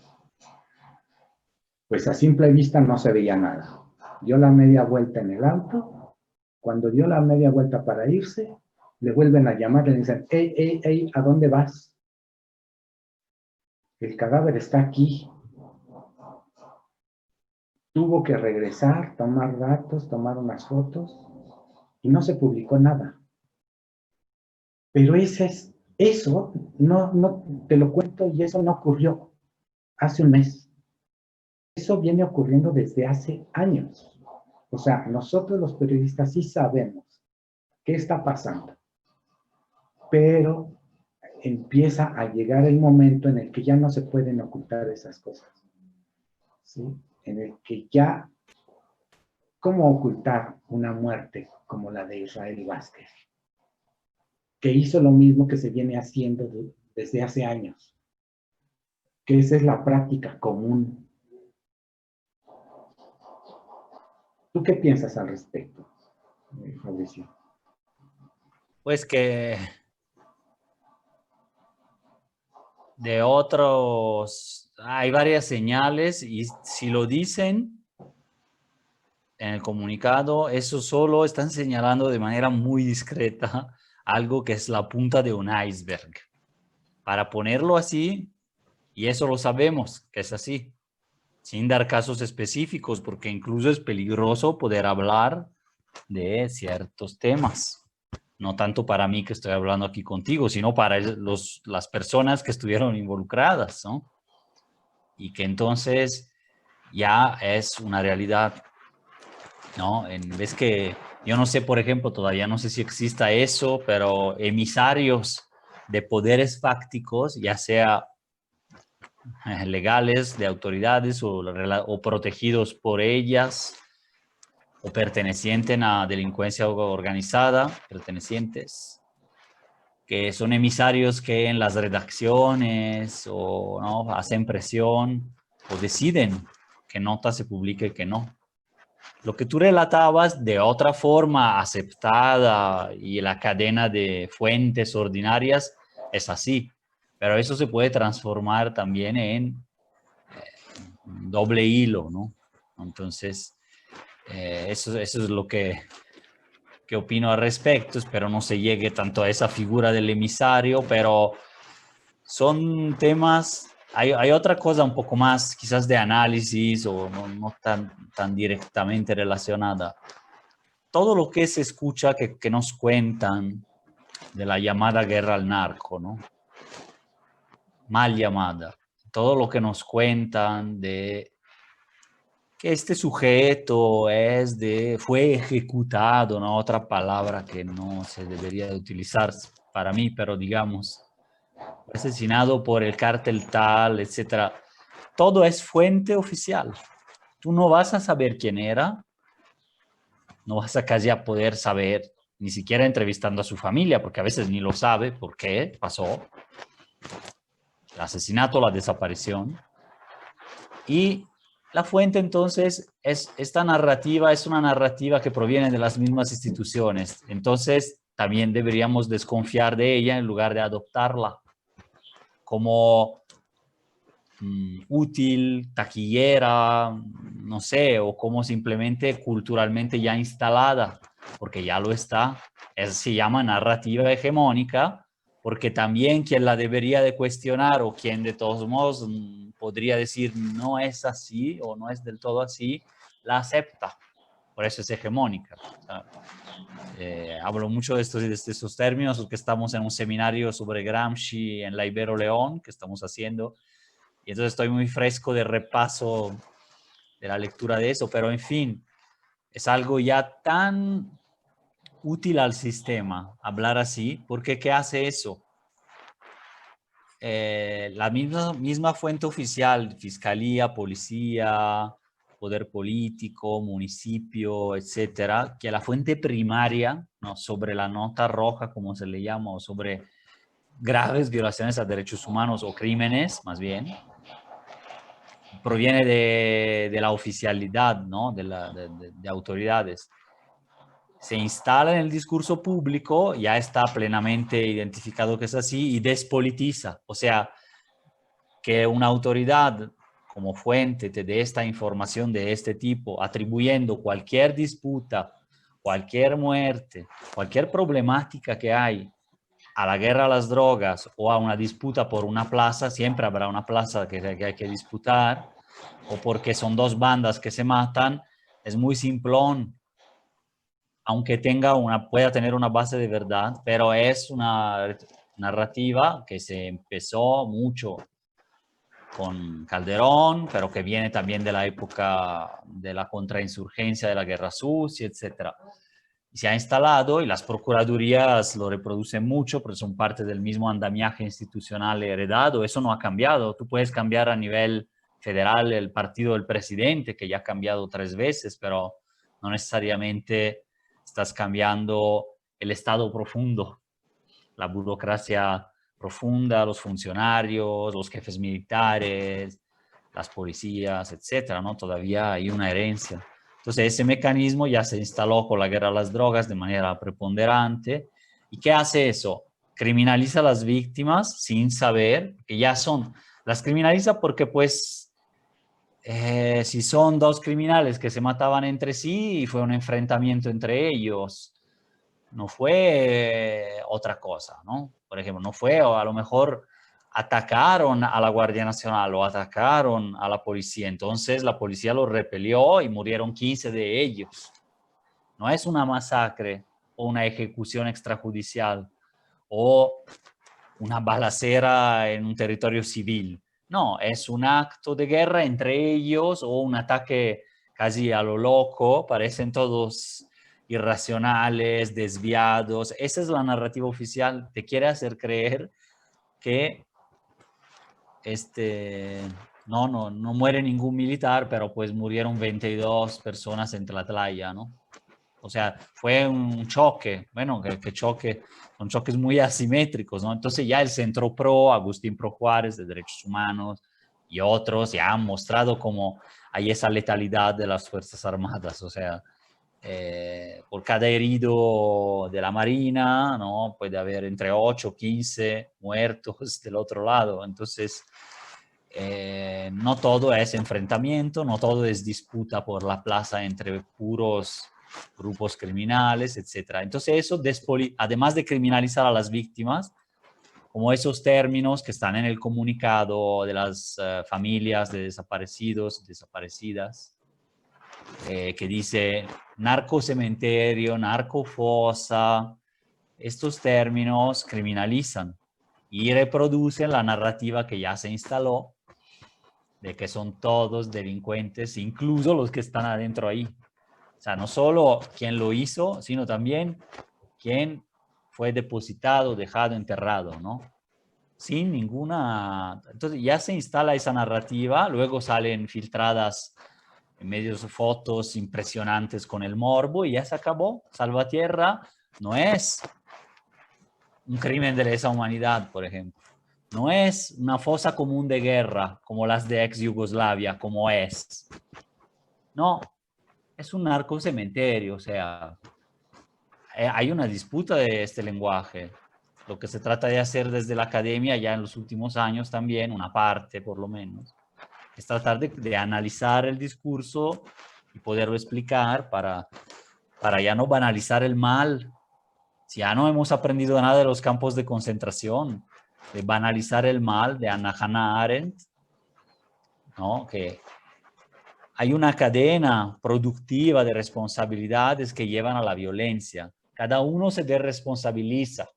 Pues a simple vista no se veía nada. Dio la media vuelta en el auto. Cuando dio la media vuelta para irse, le vuelven a llamar, le dicen, hey, ¿a dónde vas? El cadáver está aquí. Tuvo que regresar, tomar datos, tomar unas fotos, y no se publicó nada. Pero eso no, te lo cuento, y eso no ocurrió hace un mes. Eso viene ocurriendo desde hace años. O sea, nosotros los periodistas sí sabemos qué está pasando, pero empieza a llegar el momento en el que ya no se pueden ocultar esas cosas, ¿sí? En el que ya, ¿cómo ocultar una muerte como la de Israel Vázquez? Que hizo lo mismo que se viene haciendo desde hace años, que esa es la práctica común. ¿Tú qué piensas al respecto, Fabricio? Pues que de otros, hay varias señales, y si lo dicen en el comunicado, eso solo están señalando de manera muy discreta algo que es la punta de un iceberg. Para ponerlo así, y eso lo sabemos que es así, sin dar casos específicos, porque incluso es peligroso poder hablar de ciertos temas. No tanto para mí que estoy hablando aquí contigo, sino para las personas que estuvieron involucradas, ¿no? Y que entonces ya es una realidad, ¿no? En vez que, yo no sé, por ejemplo, todavía no sé si exista eso, pero emisarios de poderes fácticos, ya sea legales, de autoridades o protegidos por ellas, o pertenecientes a delincuencia organizada, pertenecientes, que son emisarios que en las redacciones o ¿no? hacen presión o deciden que nota se publique y que no. Lo que tú relatabas de otra forma aceptada y la cadena de fuentes ordinarias es así, pero eso se puede transformar también en doble hilo, ¿no? Entonces, eso es lo que opino al respecto. Espero no se llegue tanto a esa figura del emisario, pero son temas, hay otra cosa un poco más quizás de análisis o no tan directamente relacionada. Todo lo que se escucha que nos cuentan de la llamada guerra al narco, ¿no? Mal llamada. Todo lo que nos cuentan de que este sujeto fue ejecutado, ¿no? Otra palabra que no se debería de utilizar para mí, pero digamos, asesinado por el cártel tal, etc. Todo es fuente oficial. Tú no vas a saber quién era, no vas a casi a poder saber, ni siquiera entrevistando a su familia, porque a veces ni lo sabe por qué pasó el asesinato, la desaparición. Y la fuente entonces esta narrativa es una narrativa que proviene de las mismas instituciones. Entonces también deberíamos desconfiar de ella en lugar de adoptarla como útil, taquillera, no sé, o como simplemente culturalmente ya instalada, porque ya lo está. Se llama narrativa hegemónica, porque también quien la debería de cuestionar o quien de todos modos podría decir no es así o no es del todo así, la acepta. Por eso es hegemónica. O sea, hablo mucho de estos términos porque estamos en un seminario sobre Gramsci en la Ibero León que estamos haciendo. Y entonces estoy muy fresco de repaso de la lectura de eso, pero en fin, es algo ya tan útil al sistema hablar así, porque ¿qué hace eso? La misma fuente oficial, fiscalía, policía, poder político, municipio, etcétera, que la fuente primaria, ¿no? Sobre la nota roja, como se le llama, o sobre graves violaciones a derechos humanos o crímenes, más bien, proviene de la oficialidad, ¿no? de autoridades. Se instala en el discurso público, ya está plenamente identificado que es así, y despolitiza. O sea, que una autoridad como fuente te dé esta información de este tipo, atribuyendo cualquier disputa, cualquier muerte, cualquier problemática que hay a la guerra a las drogas o a una disputa por una plaza, siempre habrá una plaza que hay que disputar, o porque son dos bandas que se matan, es muy simplón, aunque pueda tener una base de verdad, pero es una narrativa que se empezó mucho con Calderón, pero que viene también de la época de la contrainsurgencia, de la guerra sucia, etc. Se ha instalado y las procuradurías lo reproducen mucho, porque son parte del mismo andamiaje institucional heredado. Eso no ha cambiado. Tú puedes cambiar a nivel federal el partido del presidente, que ya ha cambiado 3 veces, pero no necesariamente estás cambiando el Estado profundo, la burocracia profunda, los funcionarios, los jefes militares, las policías, etcétera, ¿no? Todavía hay una herencia. Entonces, ese mecanismo ya se instaló con la guerra a las drogas de manera preponderante. ¿Y qué hace eso? Criminaliza a las víctimas sin saber que ya son. Las criminaliza porque, pues, si son dos criminales que se mataban entre sí y fue un enfrentamiento entre ellos, no fue otra cosa, ¿no? Por ejemplo, no fue, o a lo mejor atacaron a la Guardia Nacional o atacaron a la policía, entonces la policía los repelió y murieron 15 de ellos. No es una masacre o una ejecución extrajudicial o una balacera en un territorio civil. No, es un acto de guerra entre ellos o un ataque casi a lo loco. Parecen todos irracionales, desviados. Esa es la narrativa oficial. Te quiere hacer creer que no muere ningún militar, pero pues murieron 22 personas en Tlatlaya, ¿no? O sea, fue un choque, bueno, que choque, son choques muy asimétricos, ¿no? Entonces ya el Centro Pro, Agustín Pro Juárez de Derechos Humanos y otros ya han mostrado cómo hay esa letalidad de las Fuerzas Armadas, o sea, por cada herido de la Marina, ¿no? Puede haber entre 8 o 15 muertos del otro lado. Entonces, no todo es enfrentamiento, no todo es disputa por la plaza entre puros grupos criminales, etc. Entonces eso, además de criminalizar a las víctimas, como esos términos que están en el comunicado de las familias de desaparecidos, desaparecidas, que dice narcocementerio, narcofosa, estos términos criminalizan y reproducen la narrativa que ya se instaló de que son todos delincuentes, incluso los que están adentro ahí. O sea, no solo quien lo hizo, sino también quien fue depositado, dejado, enterrado, ¿no? Sin ninguna... Entonces ya se instala esa narrativa, luego salen filtradas en medios fotos impresionantes con el morbo y ya se acabó. Salvatierra no es un crimen de lesa humanidad, por ejemplo. No es una fosa común de guerra como las de ex Yugoslavia, como es. No, es un narcocementerio, o sea, hay una disputa de este lenguaje. Lo que se trata de hacer desde la academia ya en los últimos años también, una parte por lo menos, es tratar de analizar el discurso y poderlo explicar para ya no banalizar el mal. Si ya no hemos aprendido nada de los campos de concentración, de banalizar el mal de Hannah Arendt, ¿no? Que hay una cadena productiva de responsabilidades que llevan a la violencia. Cada uno se desresponsabiliza,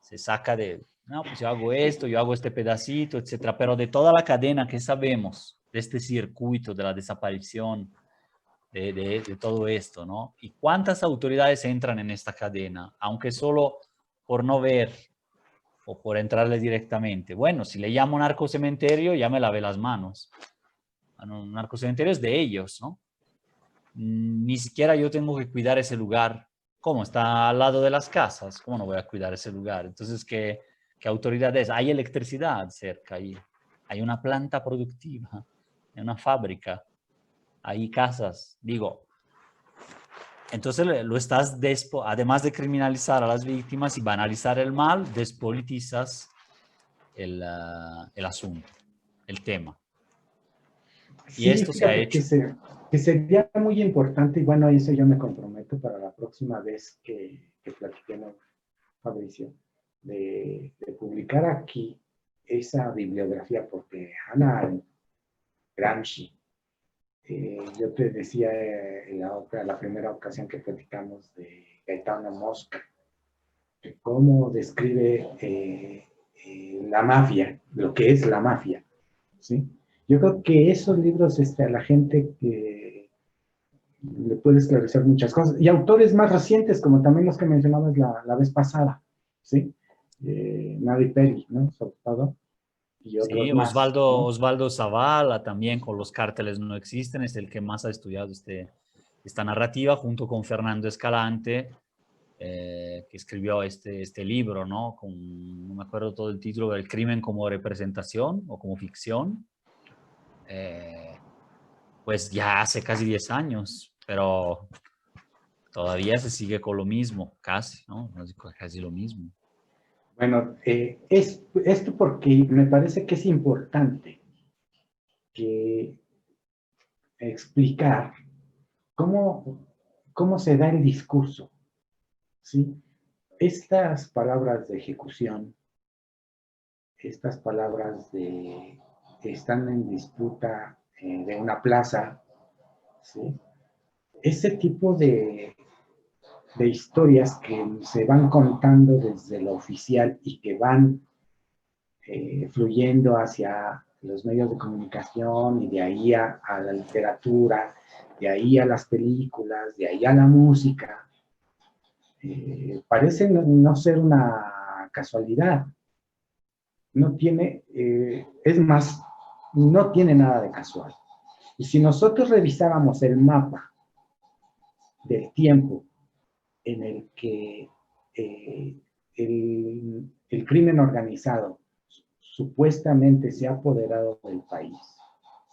se saca de, no, pues yo hago esto, yo hago este pedacito, etcétera, pero de toda la cadena que sabemos, de este circuito de la desaparición, de todo esto, ¿no? ¿Y cuántas autoridades entran en esta cadena? Aunque solo por no ver o por entrarle directamente. Bueno, si le llamo narcocementerio, ya me lavé las manos. Un narcocementerio es de ellos, ¿no? Ni siquiera yo tengo que cuidar ese lugar. ¿Cómo? Está al lado de las casas. ¿Cómo no voy a cuidar ese lugar? Entonces, ¿qué autoridad es? Hay electricidad cerca ahí. Hay una planta productiva, hay una fábrica, hay casas. Digo, entonces lo estás, además de criminalizar a las víctimas y banalizar el mal, despolitizas el asunto, el tema. Y Sí, esto se ha fíjate hecho. que sería muy importante, y bueno, eso yo me comprometo para la próxima vez que platiquemos, Fabricio, de publicar aquí esa bibliografía, porque Hannah Arendt, Gramsci, yo te decía en la primera ocasión que platicamos de Gaetano Mosca, de cómo describe la mafia, lo que es la mafia, ¿sí? Yo creo que esos libros a la gente que le puede esclarecer muchas cosas. Y autores más recientes, como también los que mencionabas la vez pasada, ¿sí? Mary Perry, ¿no? Sobre todo, y Sí, otros más, ¿no? Osvaldo Zavala también con Los cárteles no existen, es el que más ha estudiado esta narrativa junto con Fernando Escalante, que escribió este libro, ¿no? No me acuerdo todo el título, del crimen como representación o como ficción. Pues ya hace casi 10 años, pero todavía se sigue con lo mismo, casi, ¿no? Casi lo mismo. Bueno, esto porque me parece que es importante que explicar cómo se da el discurso, ¿sí? Estas palabras de ejecución, estas palabras que están en disputa de una plaza, ¿sí? Ese tipo de historias que se van contando desde lo oficial y que van fluyendo hacia los medios de comunicación y de ahí a la literatura, de ahí a las películas, de ahí a la música, parece no ser una casualidad. No tiene, es más, no tiene nada de casual. Y si nosotros revisáramos el mapa del tiempo en el que el crimen organizado supuestamente se ha apoderado del país,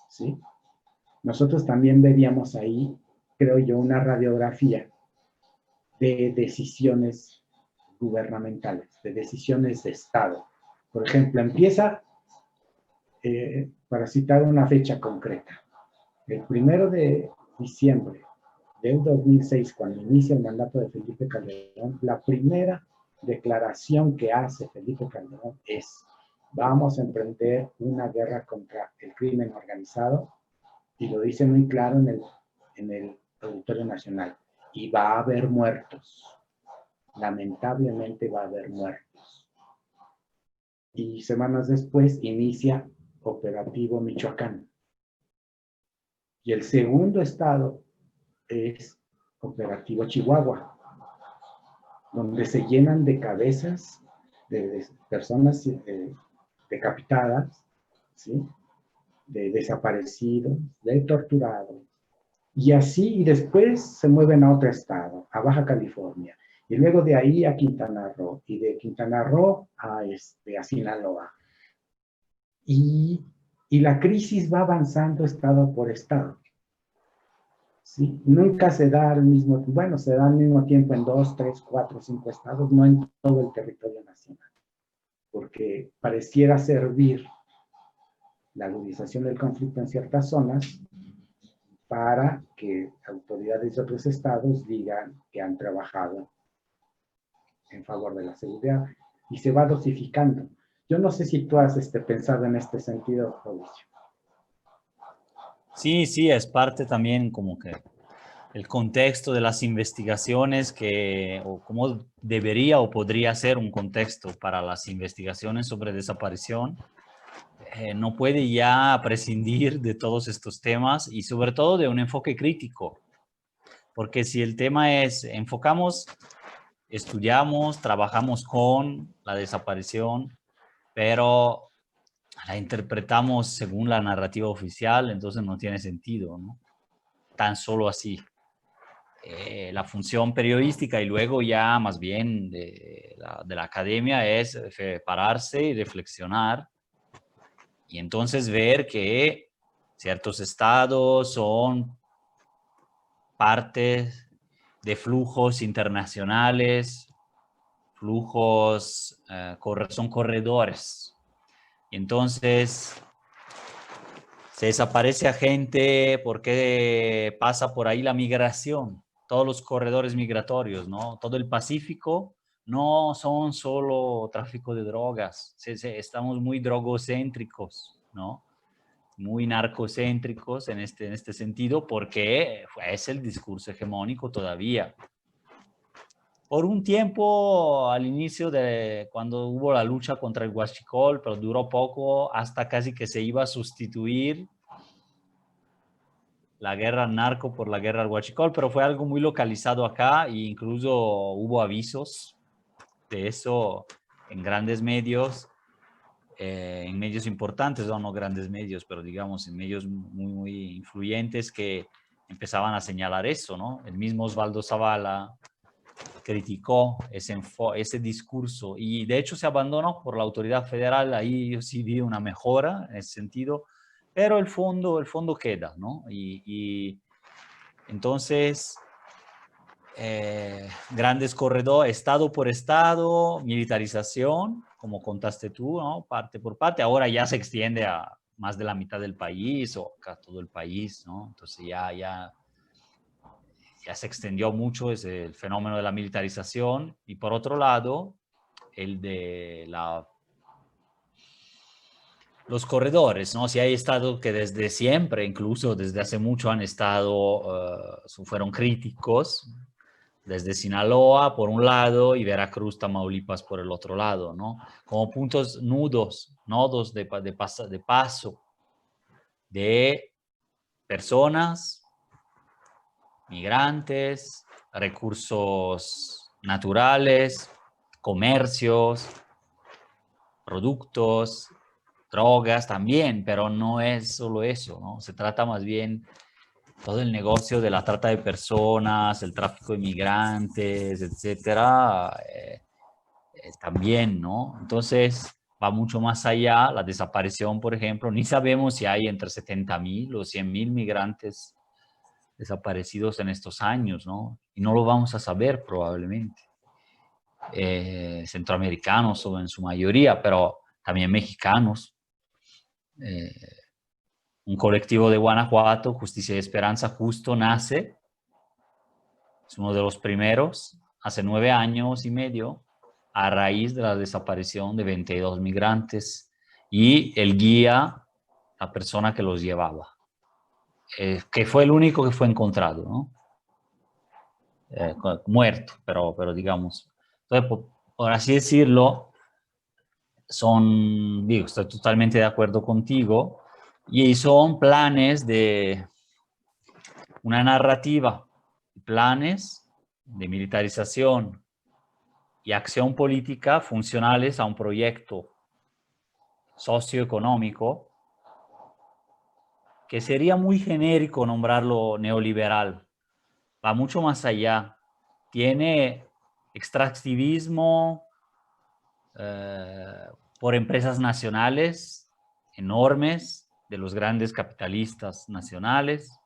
¿sí? Nosotros también veríamos ahí, creo yo, una radiografía de decisiones gubernamentales, de decisiones de Estado. Por ejemplo, empieza, para citar una fecha concreta, el 1 de diciembre del 2006, cuando inicia el mandato de Felipe Calderón, la primera declaración que hace Felipe Calderón es: vamos a emprender una guerra contra el crimen organizado, y lo dice muy claro en el Auditorio Nacional, y va a haber muertos. Lamentablemente va a haber muertos. Y semanas después inicia Operativo Michoacán. Y el segundo estado es Operativo Chihuahua, donde se llenan de cabezas de personas decapitadas, ¿sí? De desaparecidos, de torturados. Y así, y después se mueven a otro estado, a Baja California, y luego de ahí a Quintana Roo, y de Quintana Roo a Sinaloa. Y la crisis va avanzando estado por estado. ¿Sí? Nunca se da al mismo tiempo, bueno, se da al mismo tiempo en 2, 3, 4, 5 estados, no en todo el territorio nacional, porque pareciera servir la agudización del conflicto en ciertas zonas para que autoridades de otros estados digan que han trabajado en favor de la seguridad, y se va dosificando. Yo no sé si tú has pensado en este sentido, Fabricio. Sí, sí, es parte también como que el contexto de las investigaciones o cómo debería o podría ser un contexto para las investigaciones sobre desaparición. No puede ya prescindir de todos estos temas y sobre todo de un enfoque crítico, porque si el tema es enfocamos, estudiamos, trabajamos con la desaparición, pero la interpretamos según la narrativa oficial, entonces no tiene sentido, ¿no? Tan solo así. La función periodística y luego ya más bien de la academia es pararse y reflexionar y entonces ver que ciertos estados son partes de flujos internacionales, flujos, son corredores. Y entonces se desaparece a gente porque pasa por ahí la migración, todos los corredores migratorios, ¿no? Todo el Pacífico no son solo tráfico de drogas, estamos muy drogocéntricos, ¿no? Muy narcocéntricos en este sentido, porque es el discurso hegemónico todavía. Por un tiempo, al inicio de cuando hubo la lucha contra el huachicol, pero duró poco, hasta casi que se iba a sustituir la guerra al narco por la guerra al huachicol, pero fue algo muy localizado acá e incluso hubo avisos de eso en grandes medios, en medios importantes, no grandes medios, pero digamos en medios muy, muy influyentes que empezaban a señalar eso, ¿no? El mismo Osvaldo Zavala criticó ese discurso y de hecho se abandonó por la autoridad federal. Ahí yo sí vi una mejora en ese sentido, pero el fondo queda, ¿no? Y entonces, grandes corredores, estado por estado, militarización, como contaste tú, ¿no? Parte por parte, ahora ya se extiende a más de la mitad del país o a todo el país, ¿no? Entonces ya se extendió mucho el fenómeno de la militarización y por otro lado, el de los corredores, ¿no? Si hay estados que desde siempre, incluso desde hace mucho han estado, fueron críticos desde Sinaloa por un lado y Veracruz, Tamaulipas por el otro lado, ¿no? Como puntos nodos de paso de personas, migrantes, recursos naturales, comercios, productos, drogas también, pero no es solo eso, ¿no? Se trata más bien todo el negocio de la trata de personas, el tráfico de migrantes, etcétera, también, ¿no? Entonces, va mucho más allá. La desaparición, por ejemplo, ni sabemos si hay entre 70.000 o 100.000 migrantes desaparecidos en estos años, ¿no? Y no lo vamos a saber probablemente. Centroamericanos o en su mayoría, pero también mexicanos. Un colectivo de Guanajuato, Justicia y Esperanza, justo nace, es uno de los primeros, hace 9 años y medio, a raíz de la desaparición de 22 migrantes y el guía, la persona que los llevaba, que fue el único que fue encontrado, ¿no? Muerto, pero digamos. Entonces, por así decirlo, digo, estoy totalmente de acuerdo contigo, y son planes de una narrativa, planes de militarización y acción política funcionales a un proyecto socioeconómico que sería muy genérico nombrarlo neoliberal. Va mucho más allá. Tiene extractivismo por empresas nacionales enormes de los grandes capitalistas nacionales,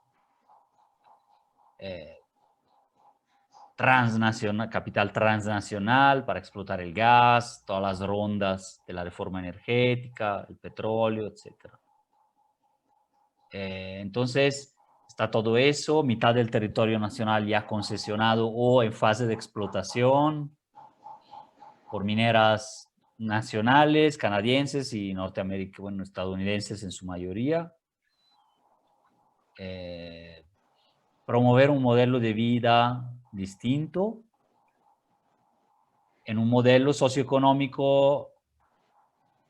capital transnacional para explotar el gas, todas las rondas de la reforma energética, el petróleo, etc. Entonces, está todo eso, mitad del territorio nacional ya concesionado o en fase de explotación por mineras nacionales, canadienses y estadounidenses en su mayoría. Promover un modelo de vida distinto, en un modelo socioeconómico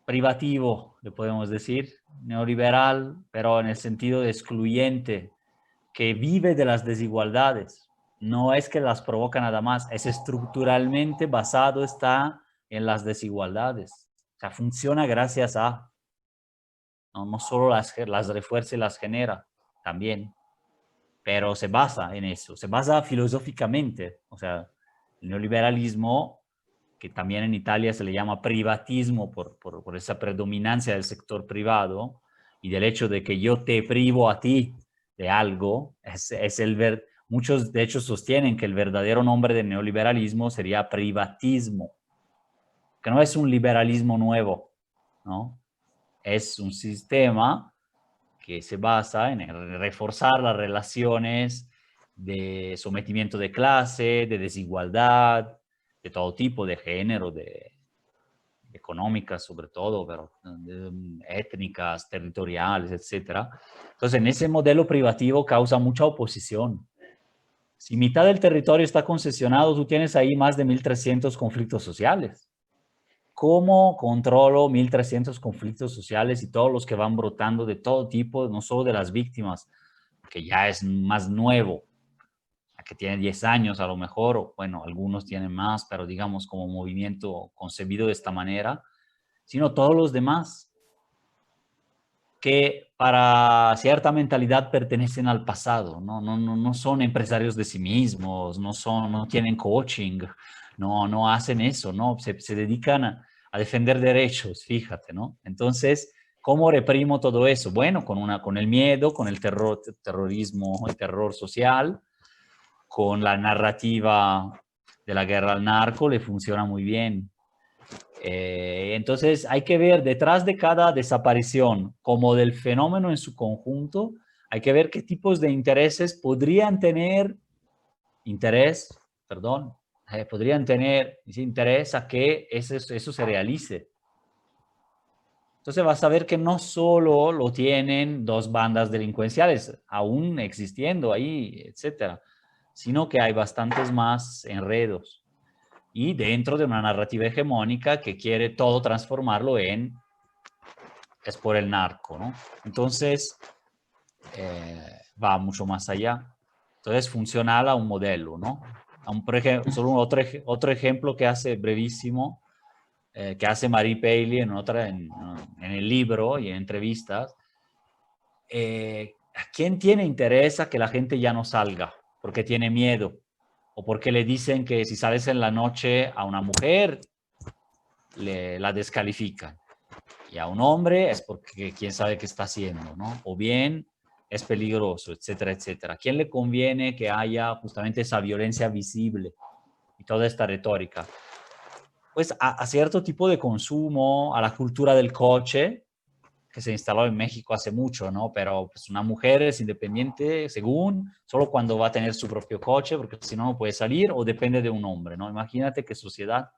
privativo, le podemos decir, neoliberal, pero en el sentido de excluyente, que vive de las desigualdades. No es que las provoca nada más, es estructuralmente basado, está en las desigualdades. O sea, funciona gracias a, no solo las refuerza y las genera, también, pero se basa en eso, se basa filosóficamente. O sea, el neoliberalismo, que también en Italia se le llama privatismo por esa predominancia del sector privado y del hecho de que yo te privo a ti de algo, muchos de hecho sostienen que el verdadero nombre del neoliberalismo sería privatismo, que no es un liberalismo nuevo, ¿no? Es un sistema que se basa en reforzar las relaciones de sometimiento de clase, de desigualdad, de todo tipo, de género, de económicas sobre todo, pero étnicas, territoriales, etc. Entonces, en ese modelo privativo causa mucha oposición. Si mitad del territorio está concesionado, tú tienes ahí más de 1.300 conflictos sociales. ¿Cómo controlo 1.300 conflictos sociales y todos los que van brotando de todo tipo, no solo de las víctimas, que ya es más nuevo, que tiene 10 años a lo mejor, o bueno, algunos tienen más, pero digamos como movimiento concebido de esta manera, sino todos los demás que para cierta mentalidad pertenecen al pasado, no son empresarios de sí mismos, no tienen coaching, no hacen eso, ¿no? Se dedican a defender derechos, fíjate, ¿no? Entonces, ¿cómo reprimo todo eso? Bueno, con el miedo, con el terrorismo, el terror social, con la narrativa de la guerra al narco, le funciona muy bien. Entonces hay que ver detrás de cada desaparición, como del fenómeno en su conjunto, hay que ver qué tipos de intereses podrían tener interés a que eso se realice. Entonces vas a ver que no solo lo tienen dos bandas delincuenciales, aún existiendo ahí, etcétera, sino que hay bastantes más enredos. Y dentro de una narrativa hegemónica que quiere todo transformarlo en, es por el narco, ¿no? Entonces, va mucho más allá. Entonces, funcional a un modelo, ¿no? Por ejemplo, solo otro ejemplo que hace brevísimo, que hace Marie Paley en el libro y en entrevistas. ¿A quién tiene interés a que la gente ya no salga? Porque tiene miedo. O porque le dicen que si sales en la noche a una mujer, la descalifican. Y a un hombre es porque quién sabe qué está haciendo, ¿no? O bien es peligroso, etcétera, etcétera. ¿A quién le conviene que haya justamente esa violencia visible y toda esta retórica? Pues a cierto tipo de consumo, a la cultura del coche, que se instaló en México hace mucho, ¿no? Pero pues una mujer es independiente según, solo cuando va a tener su propio coche, porque si no, no puede salir, o depende de un hombre, ¿no? Imagínate qué sociedad,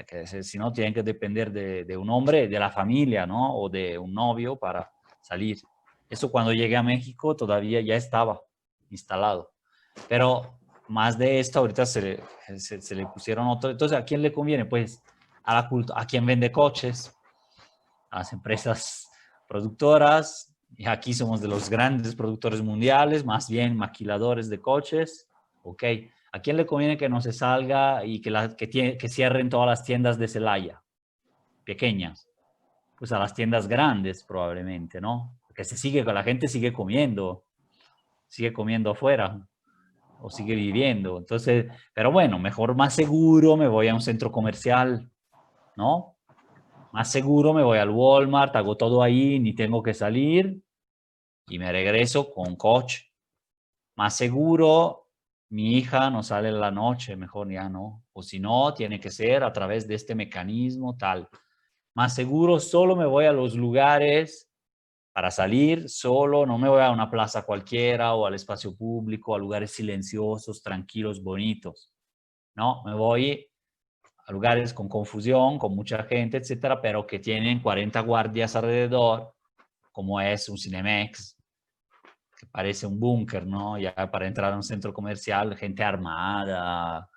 que si no, tienen que depender de un hombre, de la familia, ¿no? O de un novio para salir. Eso cuando llegué a México todavía ya estaba instalado. Pero más de esto, ahorita se le pusieron otro. Entonces, ¿a quién le conviene? Pues a quien vende coches, a las empresas productoras. Y aquí somos de los grandes productores mundiales, más bien maquiladores de coches. Ok, ¿a quién le conviene que no se salga y que cierren todas las tiendas de Celaya, pequeñas? Pues a las tiendas grandes probablemente, ¿no? Porque la gente sigue comiendo afuera o sigue viviendo. Entonces, pero bueno, mejor más seguro me voy a un centro comercial, ¿no? Más seguro me voy al Walmart, hago todo ahí, ni tengo que salir y me regreso con coche. Más seguro, mi hija no sale en la noche, mejor ya no. O si no, tiene que ser a través de este mecanismo tal. Más seguro, solo me voy a los lugares para salir, solo, no me voy a una plaza cualquiera o al espacio público, a lugares silenciosos, tranquilos, bonitos. No, me voy a lugares con confusión, con mucha gente, etcétera, pero que tienen 40 guardias alrededor, como es un Cinemex, que parece un búnker, ¿no? Ya para entrar a un centro comercial, gente armada,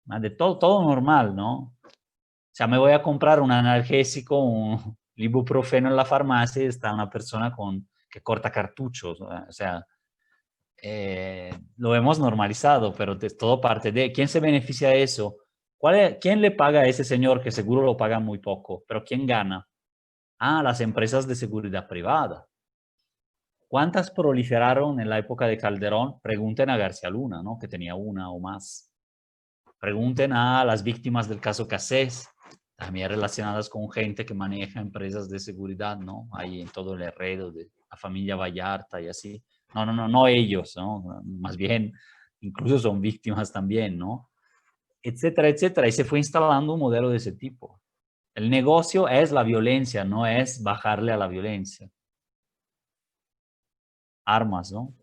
de todo, todo normal, ¿no? O sea, me voy a comprar un analgésico, un ibuprofeno en la farmacia y está una persona que corta cartuchos, o sea, lo hemos normalizado, pero es todo parte de quién se beneficia de eso. ¿Quién le paga a ese señor que seguro lo paga muy poco? Pero ¿quién gana? Ah, las empresas de seguridad privada. ¿Cuántas proliferaron en la época de Calderón? Pregunten a García Luna, ¿no? Que tenía una o más. Pregunten a las víctimas del caso Cassés, también relacionadas con gente que maneja empresas de seguridad, ¿no? Ahí en todo el enredo de la familia Vallarta y así. No ellos, ¿no? Más bien, incluso son víctimas también, ¿no? Etcétera, etcétera. Y se fue instalando un modelo de ese tipo. El negocio es la violencia, no es bajarle a la violencia. Armas, ¿no?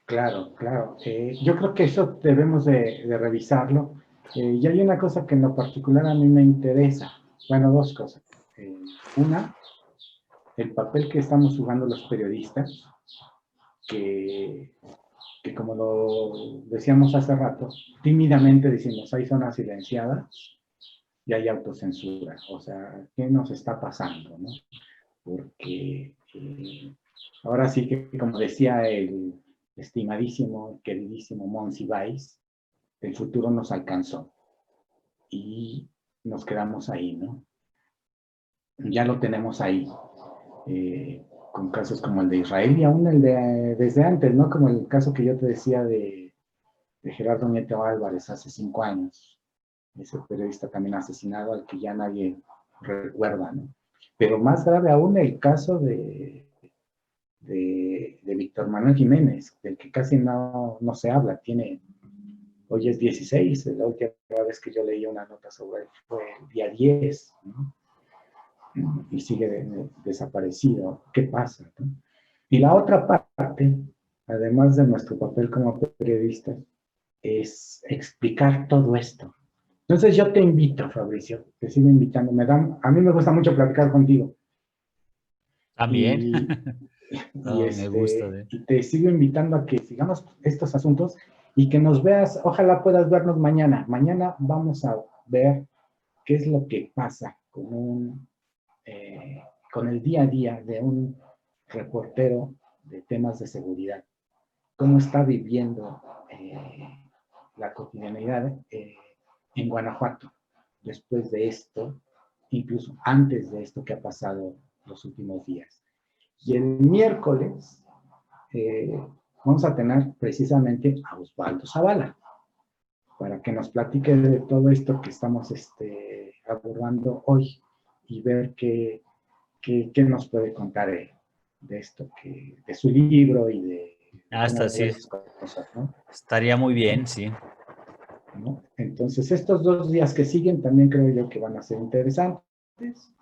Claro, claro. Yo creo que eso debemos de revisarlo. Y hay una cosa que en lo particular a mí me interesa. Bueno, dos cosas. Una, el papel que estamos jugando los periodistas, que, que como lo decíamos hace rato, tímidamente decimos, hay zonas silenciadas y hay autocensura. O sea, ¿qué nos está pasando? ¿No? Porque ahora sí que, como decía el estimadísimo, queridísimo Monsiváis, el futuro nos alcanzó y nos quedamos ahí, ¿no? Ya lo tenemos ahí, con casos como el de Israel y aún el de desde antes, ¿no? Como el caso que yo te decía de Gerardo Nieto Álvarez hace 5 años, ese periodista también asesinado al que ya nadie recuerda, ¿no? Pero más grave aún el caso de Víctor Manuel Jiménez, del que casi no se habla, hoy es 16, la última vez que yo leí una nota sobre él fue el día 10, ¿no? Y sigue desaparecido. ¿Qué pasa? ¿No? Y la otra parte, además de nuestro papel como periodistas, es explicar todo esto. Entonces yo te invito, Fabricio, te sigo invitando. A mí me gusta mucho platicar contigo. También. Y Me gusta. Y te sigo invitando a que sigamos estos asuntos y que nos veas, ojalá puedas vernos mañana. Mañana vamos a ver qué es lo que pasa con el día a día de un reportero de temas de seguridad. Cómo está viviendo la cotidianidad en Guanajuato después de esto, incluso antes de esto que ha pasado los últimos días. Y el miércoles vamos a tener precisamente a Osvaldo Zavala para que nos platique de todo esto que estamos abordando hoy y ver qué nos puede contar de esto, de su libro y de Hasta sí. Las cosas, ¿no? Estaría muy bien, sí. ¿No? Entonces, estos 2 días que siguen también creo yo que van a ser interesantes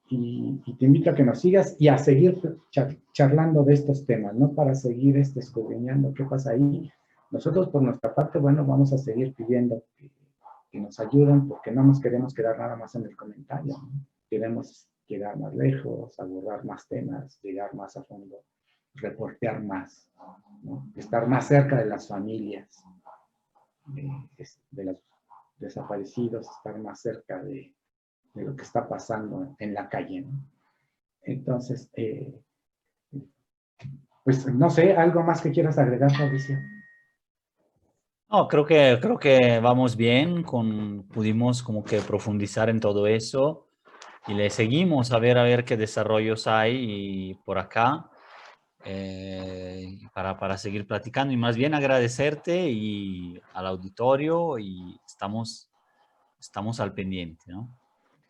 y te invito a que nos sigas y a seguir charlando de estos temas, ¿no? Para seguir escudriñando qué pasa ahí. Nosotros, por nuestra parte, bueno, vamos a seguir pidiendo que nos ayuden porque no nos queremos quedar nada más en el comentario, ¿no? Queremos llegar más lejos, abordar más temas, llegar más a fondo, reportear más, ¿no? Estar más cerca de las familias, de los desaparecidos, estar más cerca de lo que está pasando en la calle, ¿no? Entonces, pues no sé, ¿algo más que quieras agregar, Fabricio? No, creo que vamos bien, pudimos como que profundizar en todo eso y le seguimos a ver qué desarrollos hay por acá para seguir platicando y más bien agradecerte y al auditorio y estamos al pendiente, ¿no?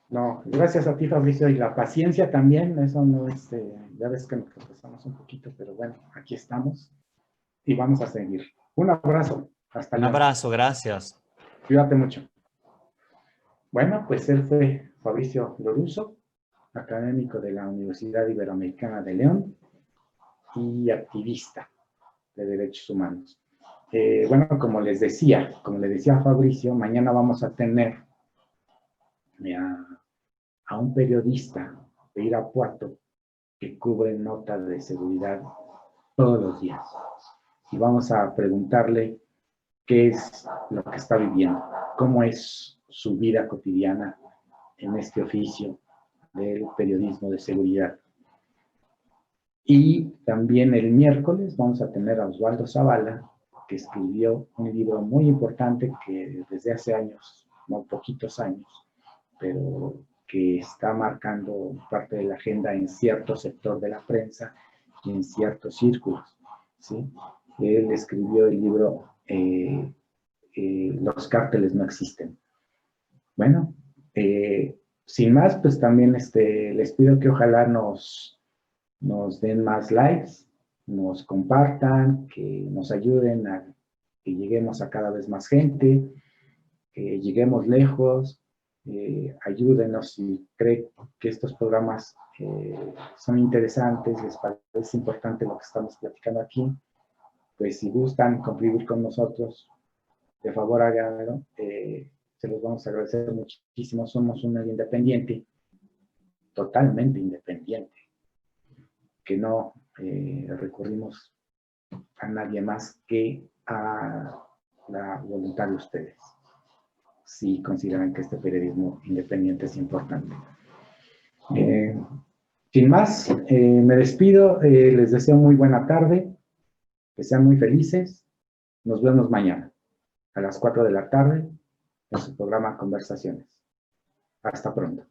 No, gracias a ti, Fabricio, y la paciencia también, eso no es, ya ves que nos tropezamos un poquito, pero bueno, aquí estamos y vamos a seguir. Un abrazo, hasta Un luego. abrazo, gracias. Cuídate mucho. Bueno, pues él fue Fabricio Loruso, académico de la Universidad Iberoamericana de León y activista de derechos humanos. Bueno, como le decía Fabricio, mañana vamos a tener a un periodista de Irapuato que cubre notas de seguridad todos los días. Y vamos a preguntarle qué es lo que está viviendo, cómo es su vida cotidiana en este oficio del periodismo de seguridad. Y también el miércoles vamos a tener a Osvaldo Zavala, que escribió un libro muy importante que desde hace años, no poquitos años, pero que está marcando parte de la agenda en cierto sector de la prensa y en ciertos círculos, ¿sí? Él escribió el libro Los cárteles no existen. Bueno, sin más, pues también les pido que ojalá nos den más likes, nos compartan, que nos ayuden a que lleguemos a cada vez más gente, que lleguemos lejos, ayúdenos si creen que estos programas son interesantes, les parece importante lo que estamos platicando aquí, pues si gustan contribuir con nosotros, de favor háganlo, se los vamos a agradecer muchísimo. Somos un medio independiente, totalmente independiente, que no recurrimos a nadie más que a la voluntad de ustedes, si consideran que este periodismo independiente es importante. Sin más, me despido, les deseo muy buena tarde, que sean muy felices, nos vemos mañana a las 4 de la tarde en su programa Conversaciones. Hasta pronto.